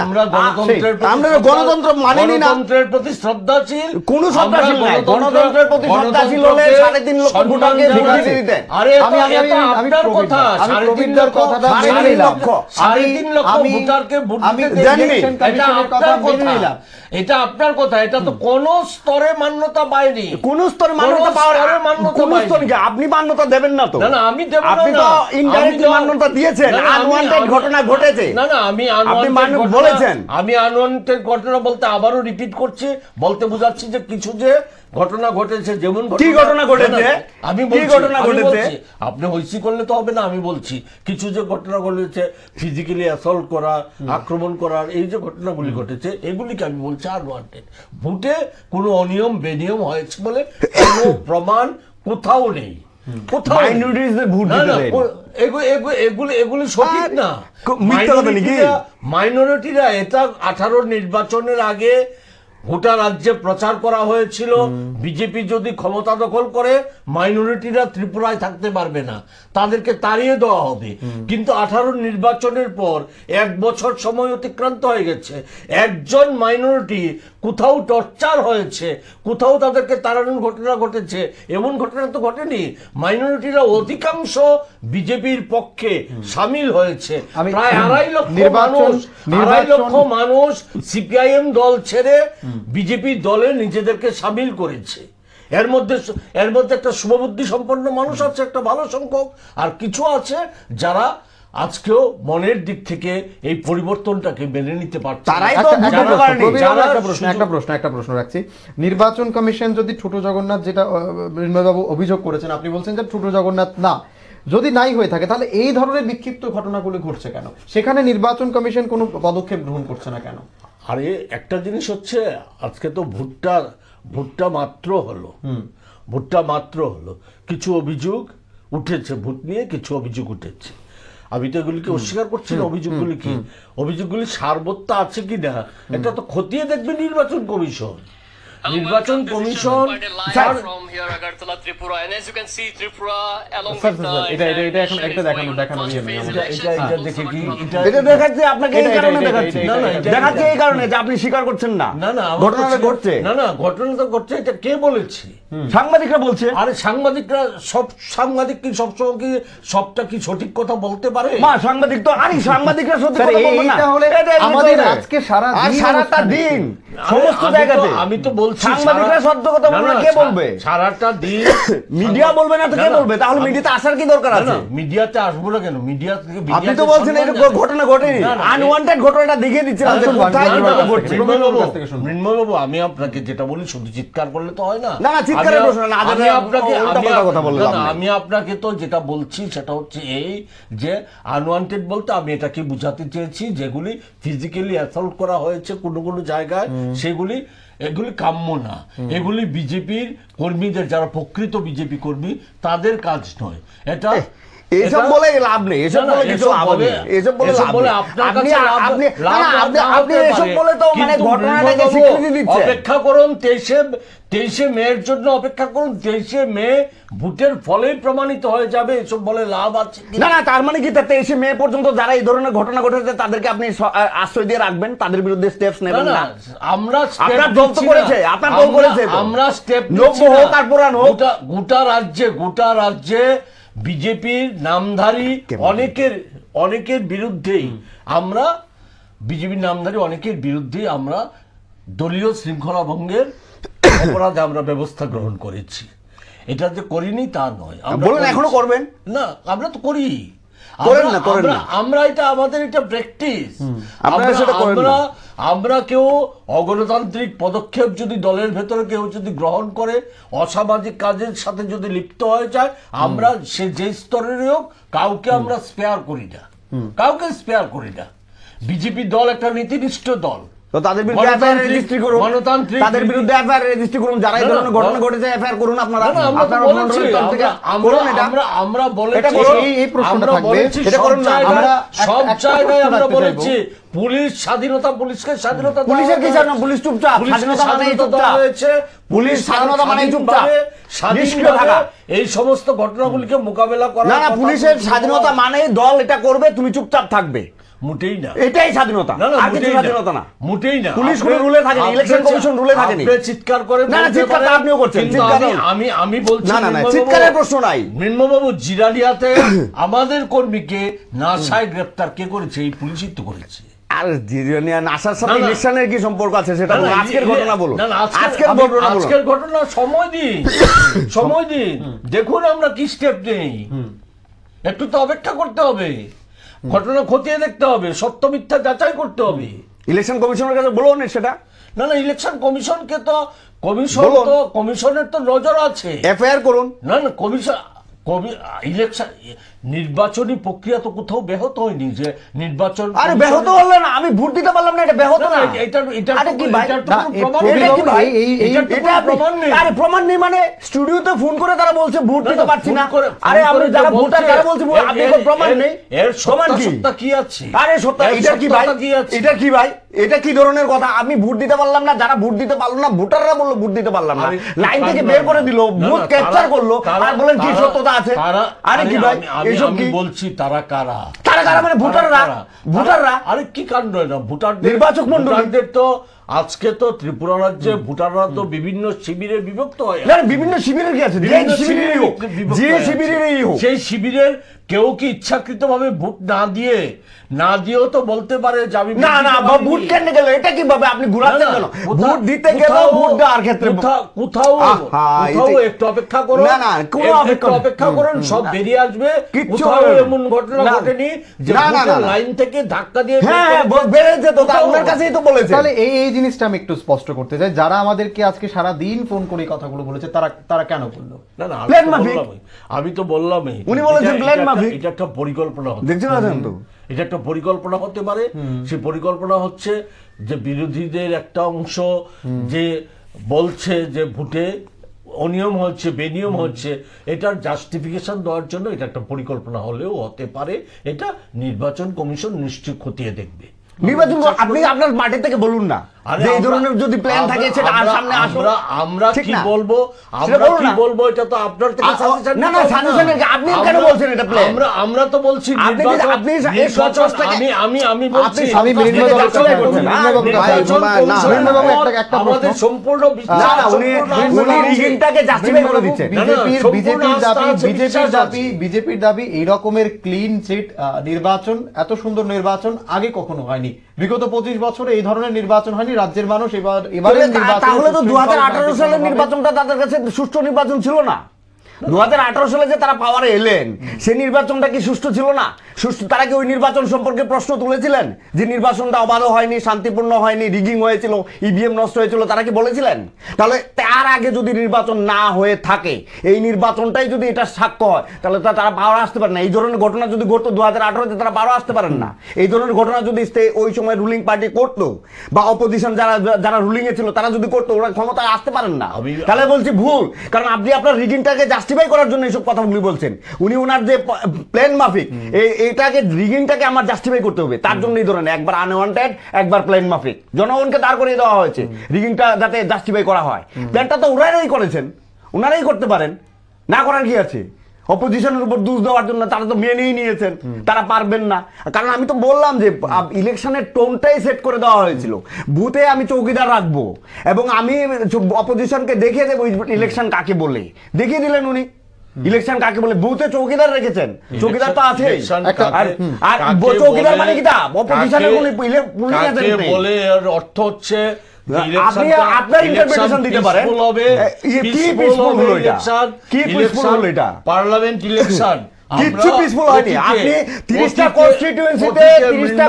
Speaker 2: আমরা গণতন্ত্র মানিনি না,
Speaker 3: গণতন্ত্রের প্রতি শ্রদ্ধাশীল।
Speaker 2: কোন শ্রদ্ধাশীল নাই। গণতন্ত্রের প্রতি শ্রদ্ধাশীল হলে 3.5 লক্ষ ভোটারকে ভোট দিতে দিতেন।
Speaker 3: আরে
Speaker 1: আমি
Speaker 3: আপনার কথা,
Speaker 1: আমি
Speaker 3: 3.5
Speaker 1: প্রবীরদার কথাটা মেনে
Speaker 3: 3.5
Speaker 1: নিলাম।
Speaker 3: লক্ষ 3.5 লক্ষ
Speaker 1: আমি-
Speaker 3: ভোটারকে ভোট
Speaker 1: আমি
Speaker 3: দিতে
Speaker 1: জানি
Speaker 3: দেননি।
Speaker 1: ইলেকশন
Speaker 3: এটা
Speaker 1: কমিশনের কথা
Speaker 3: আপনার
Speaker 1: মেনে
Speaker 3: কথা।
Speaker 1: নিলাম।
Speaker 3: এটা আপনার কথা, এটা তো কোন স্তরে মান্যতা পায়নি।
Speaker 2: কোন স্তরে মান্যতা পাওয়ার,
Speaker 3: স্তরে মান্যতা
Speaker 2: কোন
Speaker 3: পায়নি।
Speaker 2: স্তরে কি? আপনি মান্যতা দেবেন না তো।
Speaker 3: না না, আমি দেব না।
Speaker 2: আপনি তো ইনডাইরেক্টলি
Speaker 3: আমি তো-
Speaker 2: মান্যতা দিয়েছেন,
Speaker 3: না, না, আমি-
Speaker 2: আনওয়ান্টেড
Speaker 3: আমি-
Speaker 2: ঘটনা ঘটেছে।
Speaker 3: না না, আমি
Speaker 2: আপনি
Speaker 3: unwanted
Speaker 2: বলেছেন।
Speaker 3: আমি আনওয়ান্টেড ঘটনা বলতে আবারও রিপিট করছি, বলতে বোঝাচ্ছি যে কিছু যে ঘটনা ঘটেছে, যেমন
Speaker 2: কি ঘটনা ঘটেছে?
Speaker 3: না, না, আমি
Speaker 2: কি
Speaker 3: বলছি,
Speaker 2: ঘটনা
Speaker 3: আমি
Speaker 2: ঘটেছে?
Speaker 3: বলছি। আপনি হইসি করলে তো হবে না, আমি বলছি কিছু যে ঘটনা ঘটেছে, ফিজিক্যালি অ্যাসল্ট করা, আক্রমণ করার, এই যে ঘটনাগুলি ঘটেছে, এগুলিকে আমি বলছি আনওয়ান্টেড। ভোটে কোনো অনিয়ম বেনিয়ম হয়েছে বলে কোনো প্রমাণ কোথাও নেই, কোথাও নেই।
Speaker 2: মাইনরিটিসদের ভোট
Speaker 3: না,
Speaker 2: দিতে
Speaker 3: না,
Speaker 2: দেয়নি।
Speaker 3: এগুলি সঠিক না।
Speaker 2: মিথ্যা কথা নাকি?
Speaker 3: মাইনরিটিরা এটা 18 নির্বাচনের আগে গোটা রাজ্যে প্রচার করা হয়েছিল, বিজেপি যদি ক্ষমতা দখল করে মাইনরিটিরা ত্রিপুরায় থাকতে পারবে না, তাদেরকে তাড়িয়ে দেওয়া হবে। কিন্তু 18 নির্বাচনের পর 1 বছর সময় অতিক্রান্ত হয়ে গেছে, একজন মাইনরিটি কোথাও টর্চার হয়েছে, কোথাও তাদেরকে তাড়ানোর ঘটনা ঘটেছে, এমন ঘটনা তো ঘটেনি। মাইনরিটিরা অধিকাংশ বিজেপির পক্ষে সামিল হয়েছে।
Speaker 1: আমি-
Speaker 3: প্রায় 2.5 লক্ষ
Speaker 1: নির্বাচন-
Speaker 3: মানুষ, 2.5 লক্ষ মানুষ সিপিআইএম দল ছেড়ে বিজেপি দলে নিজেদেরকে সামিল করেছে। এর মধ্যে একটা শুভবুদ্ধি সম্পন্ন মানুষ আছে, একটা ভালো সংখ্যক, আর কিছু আছে যারা আজকেও মনের দিক থেকে এই পরিবর্তনটাকে মেনে নিতে পারছে না।
Speaker 2: তারাই তো
Speaker 1: একটা
Speaker 2: বুঝতে
Speaker 1: প্রশ্ন,
Speaker 2: পারেনি।
Speaker 1: প্রবীর,
Speaker 3: যারা
Speaker 1: একটা প্রশ্ন রাখছি। নির্বাচন কমিশন যদি ছোট জগন্নাথ, যেটা মৃন্ময়বাবু অভিযোগ করেছেন, আপনি বলছেন যে ছোট জগন্নাথ না, যদি নাই হয়ে থাকে তাহলে এই ধরনের বিক্ষিপ্ত ঘটনাগুলো ঘটছে কেন? সেখানে নির্বাচন কমিশন কোনো পদক্ষেপ গ্রহণ করছে না কেন?
Speaker 3: আরে একটা জিনিস হচ্ছে, আজকে তো ভোটটা মাত্র হলো, কিছু অভিযোগ উঠেছে ভোট নিয়ে, কিছু অভিযোগ উঠেছে। আমি তো এগুলিকে অস্বীকার করছি না, অভিযোগগুলি সারবত্তা আছে কি না এটা তো খতিয়ে দেখবে নির্বাচন কমিশন। নির্বাচন কমিশন
Speaker 1: স্যার, এটা এখন একটা দেখানো ইয়ে নেই আমাদের।
Speaker 3: এটা দেখে কি
Speaker 2: এটা দেখাচ্ছে আপনাকে, এই কারণে দেখাচ্ছে।
Speaker 3: না, না, এটা-
Speaker 2: দেখাচ্ছে এই কারণে যে আপনি স্বীকার করছেন না।
Speaker 3: না না, আমার
Speaker 2: ঘটনাটা
Speaker 3: কাছে-
Speaker 2: ঘটছে,
Speaker 3: না না, ঘটনা তো ঘটছে, এটা কে বলেছে?
Speaker 2: সাংবাদিকরা বলছে।
Speaker 3: আরে সাংবাদিক কি সবসময় কি সবটা কি সঠিক কথা বলতে পারে?
Speaker 2: সাংবাদিকরা সত্যি
Speaker 1: স্যার,
Speaker 2: কথা বলবে না।
Speaker 1: এইটা হলে
Speaker 2: এটা এমনি
Speaker 1: আমাদের
Speaker 2: চলবে।
Speaker 1: আজকে সারা
Speaker 2: আর
Speaker 1: দিন
Speaker 2: সারাটা
Speaker 1: অনুষ্ঠানে।
Speaker 2: দিন
Speaker 3: আরে
Speaker 2: সমস্ত
Speaker 3: আমি তো-
Speaker 2: জায়গাতে
Speaker 3: আমি তো বলছি
Speaker 2: সাংবাদিকরা সত্য কথা বলবে না, কে বলবে?
Speaker 3: সারাটা দিন
Speaker 2: মিডিয়া বলবে না তো কে
Speaker 3: না, না,
Speaker 2: বলবে? তাহলে মিডিয়াতে আসার কি দরকার
Speaker 3: না,
Speaker 2: আছে?
Speaker 3: না, মিডিয়াতে আসবো না কেন? মিডিয়া থেকে
Speaker 2: আপনি
Speaker 3: মিডিয়াতে
Speaker 2: তো বলছেন এটা
Speaker 3: সম্মান জানাই।
Speaker 2: ঘটনা ঘটেনি,
Speaker 3: না, না,
Speaker 2: আনওয়ান্টেড ঘটনাটা দেখিয়ে দিচ্ছিলাম যে
Speaker 1: শুনুন,
Speaker 2: কোথায়
Speaker 1: না, না,
Speaker 2: কিভাবে
Speaker 1: না,
Speaker 2: ঘটছে।
Speaker 1: মৃন্ময়বাবুর কাছ থেকে শুনুন।
Speaker 3: মৃন্ময়বাবু, আমি আপনাকে যেটা বলি শুধু চিৎকার করলে তো হয় না।
Speaker 2: না, না, চিৎকারের প্রশ্ন না,
Speaker 3: আমি আপনাকে
Speaker 2: উল্টাপাল্টা কথা বললাম না।
Speaker 3: আমি আপনাকে তো যেটা বলছি সেটা হচ্ছে এই যে আনওয়ান্টেড বলতে আমি এটাকে বুঝাতে চেয়েছি, যেগুলি ফিজিক্যালি অ্যাসল্ট করা হয়েছে কোনো জায়গায়, এগুলি কাম্য না। এগুলি বিজেপির কর্মীদের, যারা প্রকৃত বিজেপি কর্মী, তাদের কাজ নয় এটা।
Speaker 2: এইসব বলে লাভ নেই, এসব বলে কিছু লাভ নেই, এসব বলে লাভ নেই। আপনি এসব বলে তো মানে ঘটনাটাকে স্বীকৃতি দিচ্ছেন।
Speaker 3: অপেক্ষা করুন 23শে মেয়ের জন্য অপেক্ষা করুন, 23শে মে ভোটের ফলেই প্রমাণিত হয়ে যাবে। এসব বলে লাভ আছে
Speaker 2: না না, তার মানে কি 23শে মে পর্যন্ত যারা এই ধরনের ঘটনা ঘটেছে তাদেরকে আপনি আশ্রয় দিয়ে রাখবেন, তাদের বিরুদ্ধে স্টেপস নেবেন না?
Speaker 3: আমরা
Speaker 2: আপনার দল তো করেছে, আপনার দল করেছে,
Speaker 3: আমরা স্টেপ
Speaker 2: নব্য হোক আর পুরান হোক,
Speaker 3: গোটা রাজ্যে বিজেপির নামধারী অনেকের বিরুদ্ধেই আমরা আমরা দলীয় শৃঙ্খলা ভঙ্গের অপরাধে আমরা ব্যবস্থা গ্রহণ করেছি। এটা যে করিনি তা নয়,
Speaker 2: বলুন এখনো করবেন না?
Speaker 3: আমরা তো করি, আমরা এটা আমাদের এটা প্র্যাকটিস। আমরা কেউ অগণতান্ত্রিক পদক্ষেপ যদি দলের ভেতরে কেউ যদি গ্রহণ করে, অসামাজিক কাজের সাথে যদি লিপ্ত হয়ে যায়, আমরা সে যে স্তরেরই হোক কাউকে আমরা স্পেয়ার করি না। বিজেপি দল একটা নীতিনিষ্ঠ দল,
Speaker 2: তো তাদের বিরুদ্ধে এফআইআর রেজিস্ট্রি করুন, তাদের বিরুদ্ধে এফআইআর রেজিস্ট্রি করুন, যারা এই ধরনের ঘটনা ঘটেছে এফআইআর করুন আপনারা।
Speaker 3: আমরা বলেছি এই প্রশ্নটা থাকবে, এটা করুন না। আমরা সব জায়গায় আমরা বলেছি পুলিশ স্বাধীনতা, পুলিশকে স্বাধীনতা,
Speaker 2: পুলিশের কি জানো? পুলিশ চুপচাপ, স্বাধীনতা মানে চুপচাপ হয়েছে, পুলিশ স্বাধীনতা মানে চুপচাপ নিষ্ক্রিয় থাকা,
Speaker 3: এই সমস্ত ঘটনাগুলিকে মোকাবেলা করা।
Speaker 2: না না, পুলিশের স্বাধীনতা মানে দল এটা করবে, তুমি চুপচাপ থাকবে,
Speaker 3: মোটেই না।
Speaker 2: এটাই স্বাধীনতা, আর কিছু স্বাধীনতা না,
Speaker 3: মোটেই না।
Speaker 2: পুলিশ কোনো রুলে থাকেনি, ইলেকশন কমিশন রুলে থাকেনি।
Speaker 3: আপনি চিৎকার করে,
Speaker 2: না না, চিৎকার আপনিও করছেন,
Speaker 3: আমি বলছি
Speaker 2: না না, চিৎকারের প্রশ্ন নাই।
Speaker 3: মৃন্ময়বাবু, জিরানিয়াতে আমাদের কর্মীকে নাসায় গ্রেফতার কে করেছে? এই পুলিশই তো করেছে।
Speaker 2: আর জিরানিয়া নাসার সাথে ইলেকশনের কি সম্পর্ক আছে সেটা বলুন, আজকের ঘটনা বলুন।
Speaker 3: আজকের ঘটনা সময় দিন, দেখুন আমরা কি স্টেপ নেই। একটু তো অপেক্ষা করতে হবে, ঘটনা খতিয়ে দেখতে হবে, সত্য মিথ্যা যাচাই করতে হবে।
Speaker 2: ইলেকশন কমিশনের কাছে বলুন সেটা।
Speaker 3: না না, ইলেকশন কমিশনকে তো কমিশনের তো নজর আছে,
Speaker 2: এফআইআর করুন।
Speaker 3: না না, ইলেকশন নির্বাচনী প্রক্রিয়া তো কোথাও ব্যাহত হয়নি যে নির্বাচন।
Speaker 2: আরে ব্যাহত হলো না, আমি ভোট দিতে পারলাম না, এটা ব্যাহত না। আরে প্রমাণ নেই মানে স্টুডিওতে ফোন করে তারা বলছে ভোট দিতে পারছি না। আরে আমি যারা ভোটার তারা বলছে আপনি কোনো প্রমাণ নেই।
Speaker 3: এর প্রমাণ কি আছে?
Speaker 2: আরে সত্য, এটা কি ভাই? এটা কি ভাই? এটা কি ধরনের কথা? আমি ভোট দিতে পারলাম না, যারা ভোট দিতে পারলো না ভোটাররা বললো ভোট দিতে পারলাম না, লাইন থেকে বের করে দিল, ভোট ক্যাপচার করলো, আর বলেন কি সত্যতা আছে? আরে কি ভাই এসব কি
Speaker 3: বলছি? তারা কারা?
Speaker 2: তারা মানে ভোটাররা।
Speaker 3: আরে কি কাণ্ড না, ভোটারদের
Speaker 2: নির্বাচক মণ্ডলীদের
Speaker 3: তো আজকে তো ত্রিপুরা রাজ্যে ভোটাররা তো বিভিন্ন শিবিরে বিভক্ত হয়।
Speaker 2: বিভিন্ন শিবিরের কি আছে?
Speaker 3: সেই শিবিরের কেউ কি ইচ্ছাকৃতভাবে ভোট না দিয়েও তো বলতে পারে যে আমি
Speaker 2: না ভোট কেন গেল, এটা কিভাবে আপনি ঘুরাচ্ছেন কেন? ভোট দিতে গেল, ভোট দেওয়ার ক্ষেত্রে
Speaker 3: কোথাও একটু অপেক্ষা করুন, একটু অপেক্ষা করুন, সব বেরিয়ে আসবে। কোথাও এমন ঘটনা ঘটেনি যে লাইন থেকে ধাক্কা দিয়ে
Speaker 2: বেড়ে যেত, আপনার কাছেই তো বলেছে।
Speaker 1: তাহলে এই জিনিসটা আমি একটু স্পষ্ট করতে চাই, যারা আমাদেরকে আজকে সারা দিন ফোন করে কথাগুলো বলেছে তারা কেন বললো?
Speaker 3: না না, আমি তো বললামই,
Speaker 2: উনি বলেছেন প্ল্যান মাফিক।
Speaker 3: এটা একটা পরিকল্পনা,
Speaker 2: দেখছেন না তো?
Speaker 3: এটা একটা পরিকল্পনা হতে পারে। সেই পরিকল্পনা হচ্ছে যে বিরোধীদের একটা অংশ যে বলছে যে ভোটে অনিয়ম হচ্ছে, বেনিয়ম হচ্ছে, এটার জাস্টিফিকেশন দেওয়ার জন্য এটা একটা পরিকল্পনা হলেও হতে পারে। এটা নির্বাচন কমিশন নিশ্চয়ই খতিয়ে দেখবে।
Speaker 2: নির্বাচন আপনি আপনার মাঠে থেকে বলুন না যে এই ধরনের যদি প্ল্যান থাকে সেটা সামনে আসুন।
Speaker 3: আমরা কি বলবো এটা তো আপনার থেকে সাজেশন।
Speaker 2: না না, সাজেশন আপনি কেন বলছেন এটা প্ল্যান?
Speaker 3: আমরা তো বলছি
Speaker 2: আপনি
Speaker 3: আমি বলছি আমাদের সম্পূর্ণ
Speaker 2: না না, উনি রিগিংটাকে জাস্টিফাই করে দিচ্ছেন।
Speaker 1: বিজেপির দাবি এই রকমের ক্লিন চিট নির্বাচন, এত সুন্দর নির্বাচন আগে কখনো হয়নি। বিগত 25 বছরে এই ধরনের নির্বাচন হয়নি। রাজ্যের মানুষ এবারে
Speaker 2: তাহলে তো 2018 সালের নির্বাচনটা তাদের কাছে সুষ্ঠু নির্বাচন ছিল না। 2018 সালে যে তারা পাওয়ারে এলেন সেই নির্বাচনটা কি সুষ্ঠু ছিল না? সুষ্ঠু, তারা কি ওই নির্বাচন সম্পর্কে প্রশ্ন তুলেছিলেন যে নির্বাচনটা অবাধ হয়নি, শান্তিপূর্ণ হয়নি, রিগিং হয়েছিল, ইভিএম নষ্ট হয়েছিল? তারা কি বলেছিলেন? তাহলে তার আগে যদি নির্বাচন না হয়ে থাকে, এই নির্বাচনটাই যদি এটা সাক্ষ্য হয়, তাহলে তারা পাওয়ার আসতে পারে না। এই ধরনের ঘটনা যদি ঘটতো 2018-তে, তারা পাওয়ার আসতে পারেন না। এই ধরনের ঘটনা যদি ওই সময় রুলিং পার্টি করতো বা অপোজিশন যারা রুলিং এ ছিল তারা যদি করতো, ওরা ক্ষমতায় আসতে পারেন না। তাহলে বলছি ভুল, কারণ আপনি আপনার রিগিংটাকে জাস্টিফাই করার জন্য এইসব কথাগুলি বলছেন। উনি ওনার যে প্ল্যান মাফিক এইটাকে রিগিংটাকে আমার জাস্টিফাই করতে হবে, তার জন্য এই ধরনের একবার আনওয়ান্টেড একবার প্ল্যান মাফিক জনগণকে দাঁড় করিয়ে দেওয়া হয়েছে রিগিংটা যাতে জাস্টিফাই করা হয়। প্ল্যানটা তো ওনারাই করেছেন, ওনারাই করতে পারেন, না করার কি আছে? অপোজিশনের উপর দোষ দেওয়ার জন্য তারা তো মেনেই নিয়েছেন তারা পারবেন না, কারণ আমি তো বললাম যে ইলেকশনের টোনটাই সেট করে দেওয়া হয়েছিল, বুথে আমি চৌকিদার রাখবো এবং আমি অপোজিশনকে দেখিয়ে দেবো ইলেকশন কাকে বলে, দেখিয়ে দিলেন উনি ইলেকশন কাকে বলে, বুথে চৌকিদার রেখেছেন, চৌকিদার তো আছে। আর চৌকিদার মানে কি তা অপোজিশনের
Speaker 3: বলে অর্থ হচ্ছে
Speaker 2: আপনি আপনার ইন্টারপ্রিটেশন দিতে পারেন কি পিসফুল হলো এটা, কি পিসফুল হলো এটা,
Speaker 3: পার্লামেন্ট ইলেকশন
Speaker 2: কিচ্ছু পিসফুল হয়নি। আপনি 30টা কনস্টিটিউয়েন্সিতে 30টা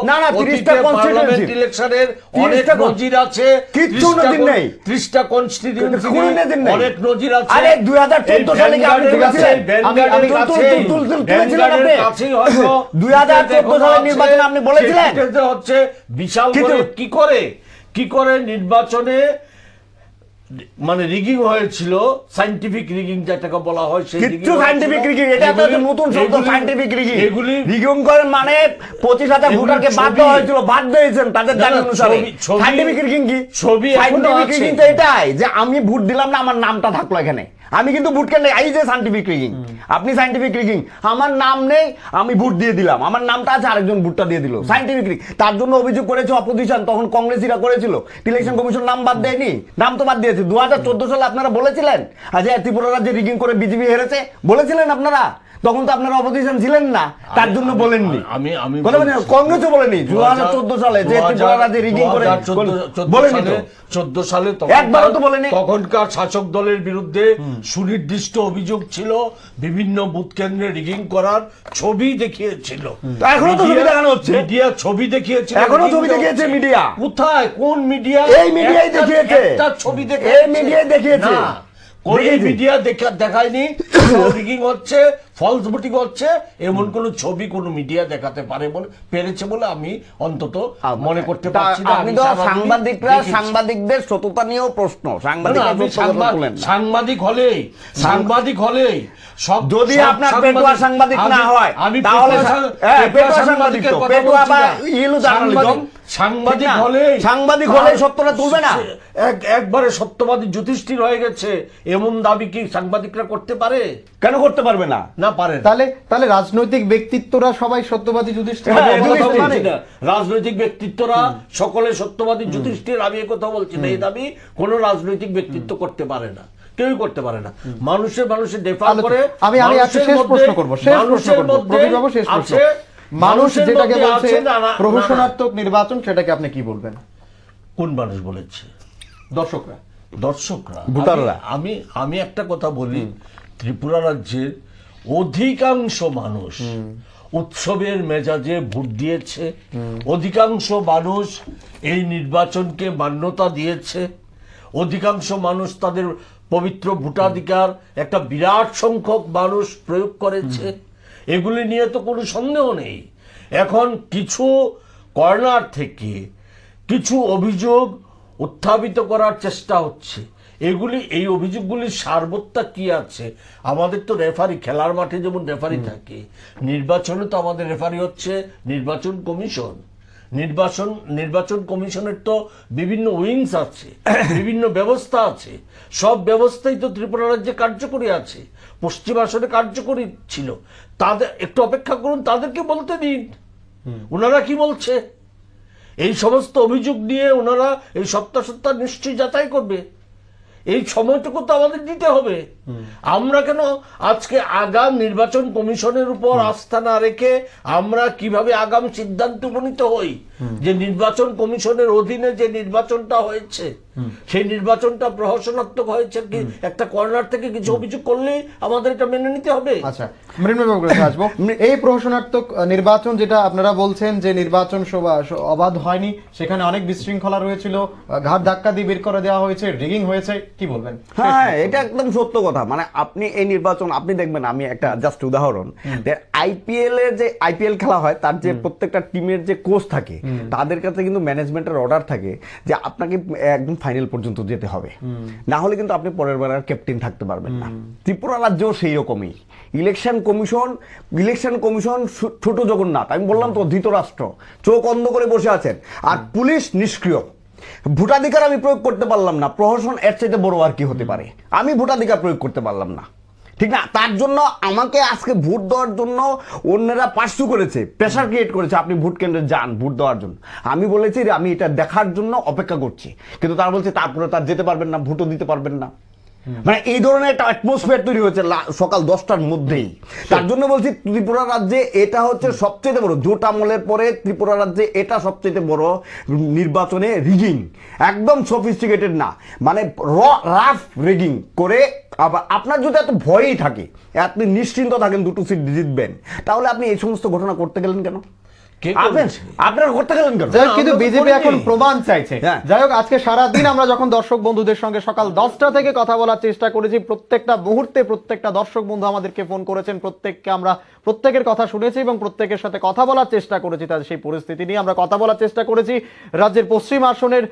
Speaker 2: না 30টা কনস্টিটিউয়েন্সি
Speaker 3: ইলেকশনের অনেক নজির আছে,
Speaker 2: কিচ্ছু নজির নেই।
Speaker 3: 30টা কনস্টিটিউয়েন্সি অনেক নজির আছে।
Speaker 2: আরে 2014 সালে কি আপনি তুলেছিলেন? আমি তুলেছিলেন আপনি 2014 সালের নির্বাচনে আপনি বলেছিলেন
Speaker 3: হচ্ছে বিশাল কি করে নির্বাচনে মানে রিগিং হয়েছিল, সায়েন্টিফিক রিগিং যেটাকে বলা হয়, সেই
Speaker 2: কিচ্ছু সায়েন্টিফিক রিগিং, এটা তো নতুন শব্দ সায়েন্টিফিক রিগিং। এগুলি রিগিং করে মানে 25,000 ভোটারকে বাদ দেওয়া হয়েছিল, বাদ দিয়েছেন তাদের দাবি অনুসারে। সায়েন্টিফিক রিগিং কি?
Speaker 3: ছবি
Speaker 2: সায়েন্টিফিক রিগিং তো এটাই যে আমি ভোট দিলাম না, আমার নামটা থাকলো এখানে, আমি কিন্তু ভোট কেন এই যে সায়েন্টিফিক রিগিং। আপনি সায়েন্টিফিক রিগিং, আমার নাম নেই আমি ভোট দিয়ে দিলাম, আমার নামটা আছে আরেকজন ভোটটা দিয়ে দিল, সায়েন্টিফিক রিগিং। তার জন্য অভিযোগ করেছে অপোজিশন, তখন কংগ্রেসীরা করেছিল, ইলেকশন কমিশন নাম বাদ দেয়নি, নাম তো বাদ দিয়েছে। 2014 সালে আপনারা বলেছিলেন যে ত্রিপুরা রাজ্যে রিগিং করে বিজেপি হেরেছে, বলেছিলেন আপনারা, তখন তো আপনারা অপোজিশন ছিলেন না, তার জন্য বলেননি। আমি কংগ্রেসও বলেনি 2014 সালে যে ত্রিপুরা রাজ্যে রিগিং করে বলেনি,
Speaker 3: 14 সালে
Speaker 2: একবারও তো বলেনি।
Speaker 3: তখনকার শাসক দলের বিরুদ্ধে সুনির্দিষ্ট অভিযোগ ছিল, বিভিন্ন বুথ কেন্দ্রে রিগিং করার ছবি দেখিয়েছিল,
Speaker 2: এখনো তো ছবি দেখানো হচ্ছে,
Speaker 3: মিডিয়া ছবি দেখিয়েছিল,
Speaker 2: এখনো ছবি দেখিয়েছে মিডিয়া।
Speaker 3: কোথায় কোন মিডিয়া?
Speaker 2: এই মিডিয়াই দেখিয়েছে,
Speaker 3: একটা ছবি দেখে
Speaker 2: এই মিডিয়াই দেখিয়েছে,
Speaker 3: কোন মিডিয়া দেখায়নি রিগিং হচ্ছে, ফলস ভোটিং হচ্ছে, এমন কোন ছবি কোন মিডিয়া দেখাতে পেরেছে বলে আমি অন্তত মনে করতে পারছি না।
Speaker 2: আপনি তো সাংবাদিকদের সততা নিয়েও প্রশ্ন,
Speaker 3: সাংবাদিক হলেই সব, যদি আপনার পেটুয়া সাংবাদিক না হয় তাহলে সাংবাদিক হলে সত্যটা তুলবে না, একবারে সত্যবাদী যুধিষ্ঠির হয়ে গেছে এমন দাবি কি সাংবাদিকরা করতে পারে? কেন করতে পারবে না? না পারে।
Speaker 1: তাহলে রাজনৈতিক ব্যক্তিত্বরা সবাই সত্যবাদী যুধিষ্ঠির?
Speaker 3: রাজনৈতিক ব্যক্তিত্বরা সকলে সত্যবাদী যুধিষ্ঠির, আমি কথা বলছি না, এই দাবি কোন রাজনৈতিক ব্যক্তিত্ব করতে পারে না, কেউই করতে পারে না। মানুষের ডিফার করে।
Speaker 1: আমি একটা শেষ প্রশ্ন করব, মানুষ যেটাকে বলছে প্রহসনাত্মক নির্বাচন, সেটাকে আপনি কি বলবেন?
Speaker 3: কোন মানুষ বলেছে? দর্শকরা
Speaker 2: ভোটাররা।
Speaker 3: আমি একটা কথা বলি, ত্রিপুরা রাজ্যের অধিকাংশ মানুষ উৎসবের মেজাজে ভোট দিয়েছে, অধিকাংশ মানুষ এই নির্বাচনকে মান্যতা দিয়েছে, অধিকাংশ মানুষ তাদের পবিত্র ভোটাধিকার একটা বিরাট সংখ্যক মানুষ প্রয়োগ করেছে, এগুলি নিয়ে তো কোনো সন্দেহ নেই। এখন কিছু কর্নার থেকে কিছু অভিযোগ উত্থাপিত করার চেষ্টা হচ্ছে, এই অভিযোগগুলির সারবত্তা কি আছে? আমাদের তো রেফারি, খেলার মাঠে যেমন রেফারি থাকে, নির্বাচনে তো আমাদের রেফারি হচ্ছে নির্বাচন কমিশন। নির্বাচন কমিশনের তো বিভিন্ন উইংস আছে, বিভিন্ন ব্যবস্থা আছে, সব ব্যবস্থাই তো ত্রিপুরা রাজ্যে কার্যকরী আছে, পশ্চিম আসনে কার্যকরী ছিল। তাদের একটু অপেক্ষা করুন, তাদেরকে বলতে দিন ওনারা কি বলছে। এই সমস্ত অভিযোগ নিয়ে ওনারা এই সত্তা নিশ্চয়ই যাচাই করবে, এই সময়টুকু তো আমাদের দিতে হবে। আমরা কেন আজকে আগাম নির্বাচন কমিশনের উপর আস্থা না রেখে আমরা কিভাবে আগাম সিদ্ধান্ত উপনীত হই যে নির্বাচন কমিশনের অধীনে যে নির্বাচনটা হয়েছে সেই নির্বাচনটা প্রহসনাত্মক হয়েছে, কি একটা কর্নার থেকে কিছু অভিযোগ করলেই আমাদের এটা মেনে নিতে হবে?
Speaker 1: আচ্ছা, মৃন্ময়বাবুর কাছে আসবো। এই প্রহসনাত্মক নির্বাচন যেটা আপনারা বলছেন যে নির্বাচন অবাধ হয়নি, সেখানে অনেক বিশৃঙ্খলা রয়েছিল, ঘাট ধাক্কা দিয়ে বের করে দেওয়া হয়েছে, রিগিং হয়েছে, কি বলবেন?
Speaker 2: হ্যাঁ, এটা একদম সত্য কথা। মানে আপনি এই নির্বাচন আপনি দেখবেন, আমি একটা জাস্ট উদাহরণ, আইপিএল এর যে আইপিএল খেলা হয় তার যে প্রত্যেকটা টিমের যে কোচ থাকে তাদের কাছে কিন্তু ম্যানেজমেন্টের অর্ডার থাকে যে আপনাকে একদম ফাইনাল পর্যন্ত যেতে হবে, না হলে কিন্তু আপনি পরের বার আর ক্যাপ্টেন থাকতে পারবেন না। ত্রিপুরা রাজ্যেও সেই রকমই ইলেকশন কমিশন ছোট জগন্নাথ, আমি বললাম তো ধৃতরাষ্ট্র, চোখ অন্ধ করে বসে আছেন, আর পুলিশ নিষ্ক্রিয়। ভোটাধিকার আমি প্রয়োগ করতে পারলাম না, প্রহসন এর চাইতে বড় আর কি হতে পারে? আমি ভোটাধিকার প্রয়োগ করতে পারলাম না, ঠিক না? তার জন্য আমাকে আজকে ভোট দেওয়ার জন্য অন্যরা পার্সু করেছে, প্রেশার ক্রিয়েট করেছে, আপনি ভোট কেন্দ্রে যান ভোট দেওয়ার জন্য। আমি বলেছি যে আমি এটা দেখার জন্য অপেক্ষা করছি, কিন্তু তারা বলছে তারপরে তার যেতে পারবেন না, ভোটও দিতে পারবেন না। মানে এই ধরনের একটা অ্যাটমসফিয়ার তৈরি হয়েছে সকাল 10টার মধ্যেই। তার জন্য বলছি ত্রিপুরা রাজ্যে এটা হচ্ছে সবচেয়ে বড়, জোট আমলের পরে ত্রিপুরা রাজ্যে এটা সবচেয়ে বড় নির্বাচনে রিগিং, একদম সফিস্টিকেটেড না, মানে রাফ রিগিং করে। আবার আপনার যদি এত ভয়ই থাকে, আপনি নিশ্চিন্ত থাকেন দুটো সিট জিতবেন, তাহলে আপনি এই সমস্ত ঘটনা করতে গেলেন কেন? আপনারা করতে গেলেন কেন?
Speaker 1: কিন্তু বিজেপি এখন প্রমাণ চাইছে। যাই হোক, আজকে সারাদিন আমরা যখন দর্শক বন্ধুদের সঙ্গে সকাল 10টা থেকে কথা বলার চেষ্টা করেছি, প্রত্যেকটা মুহূর্তে প্রত্যেকটা দর্শক বন্ধু আমাদেরকে ফোন করেছেন, আমরা প্রত্যেকের কথা শুনেছি এবং প্রত্যেকের সাথে কথা বলার চেষ্টা করেছি। তাদের সেই পরিস্থিতি নিয়ে আমরা কথা বলার চেষ্টা করেছি রাজ্যের পশ্চিম আসনের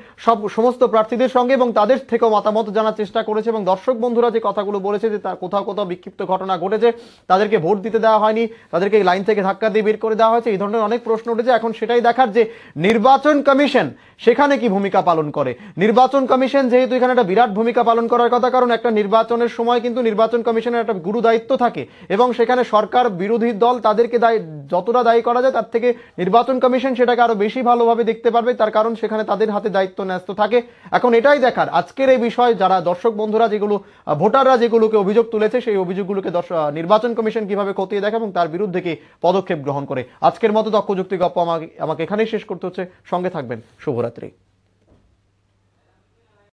Speaker 1: সমস্ত প্রার্থীদের সঙ্গে, এবং তাদের থেকেও মতামত জানার চেষ্টা করেছি। এবং দর্শক বন্ধুরা যে কথাগুলো বলেছে যে তার কোথাও বিক্ষিপ্ত ঘটনা ঘটেছে, তাদেরকে ভোট দিতে দেওয়া হয়নি, তাদেরকে লাইন থেকে ধাক্কা দিয়ে বের করে দেওয়া হয়েছে, এই ধরনের অনেক প্রশ্ন উঠেছে। এখন সেটাই দেখার যে নির্বাচন কমিশন সেখানে কি ভূমিকা পালন করে। নির্বাচন কমিশন যেহেতু এখানে একটা বিরাট ভূমিকা পালন করার কথা, কারণ একটা নির্বাচনের সময় কিন্তু নির্বাচন কমিশনের একটা গুরু দায়িত্ব থাকে, এবং সেখানে সরকার বিরোধী দল তাদেরকে যতটা দায়ী করা যায় তার থেকে নির্বাচন কমিশন সেটাকে আরো বেশি ভালোভাবে দেখতে পারবে, তার কারণ সেখানে তাদের হাতে দায়িত্ব ন্যস্ত থাকে। এখন এটাই দেখার আজকের এই বিষয়, যারা দর্শক বন্ধুরা যেগুলো ভোটাররা যেগুলোকে অভিযোগ তুলেছে, সেই অভিযোগগুলোকে নির্বাচন কমিশন কিভাবে খতিয়ে দেখে এবং তার বিরুদ্ধে কি পদক্ষেপ গ্রহণ করে। আজকের মতো দক্ষ যুক্তি গপ্প আমাকে এখানেই শেষ করতে হচ্ছে। সঙ্গে থাকবেন। শুভরাত্রি।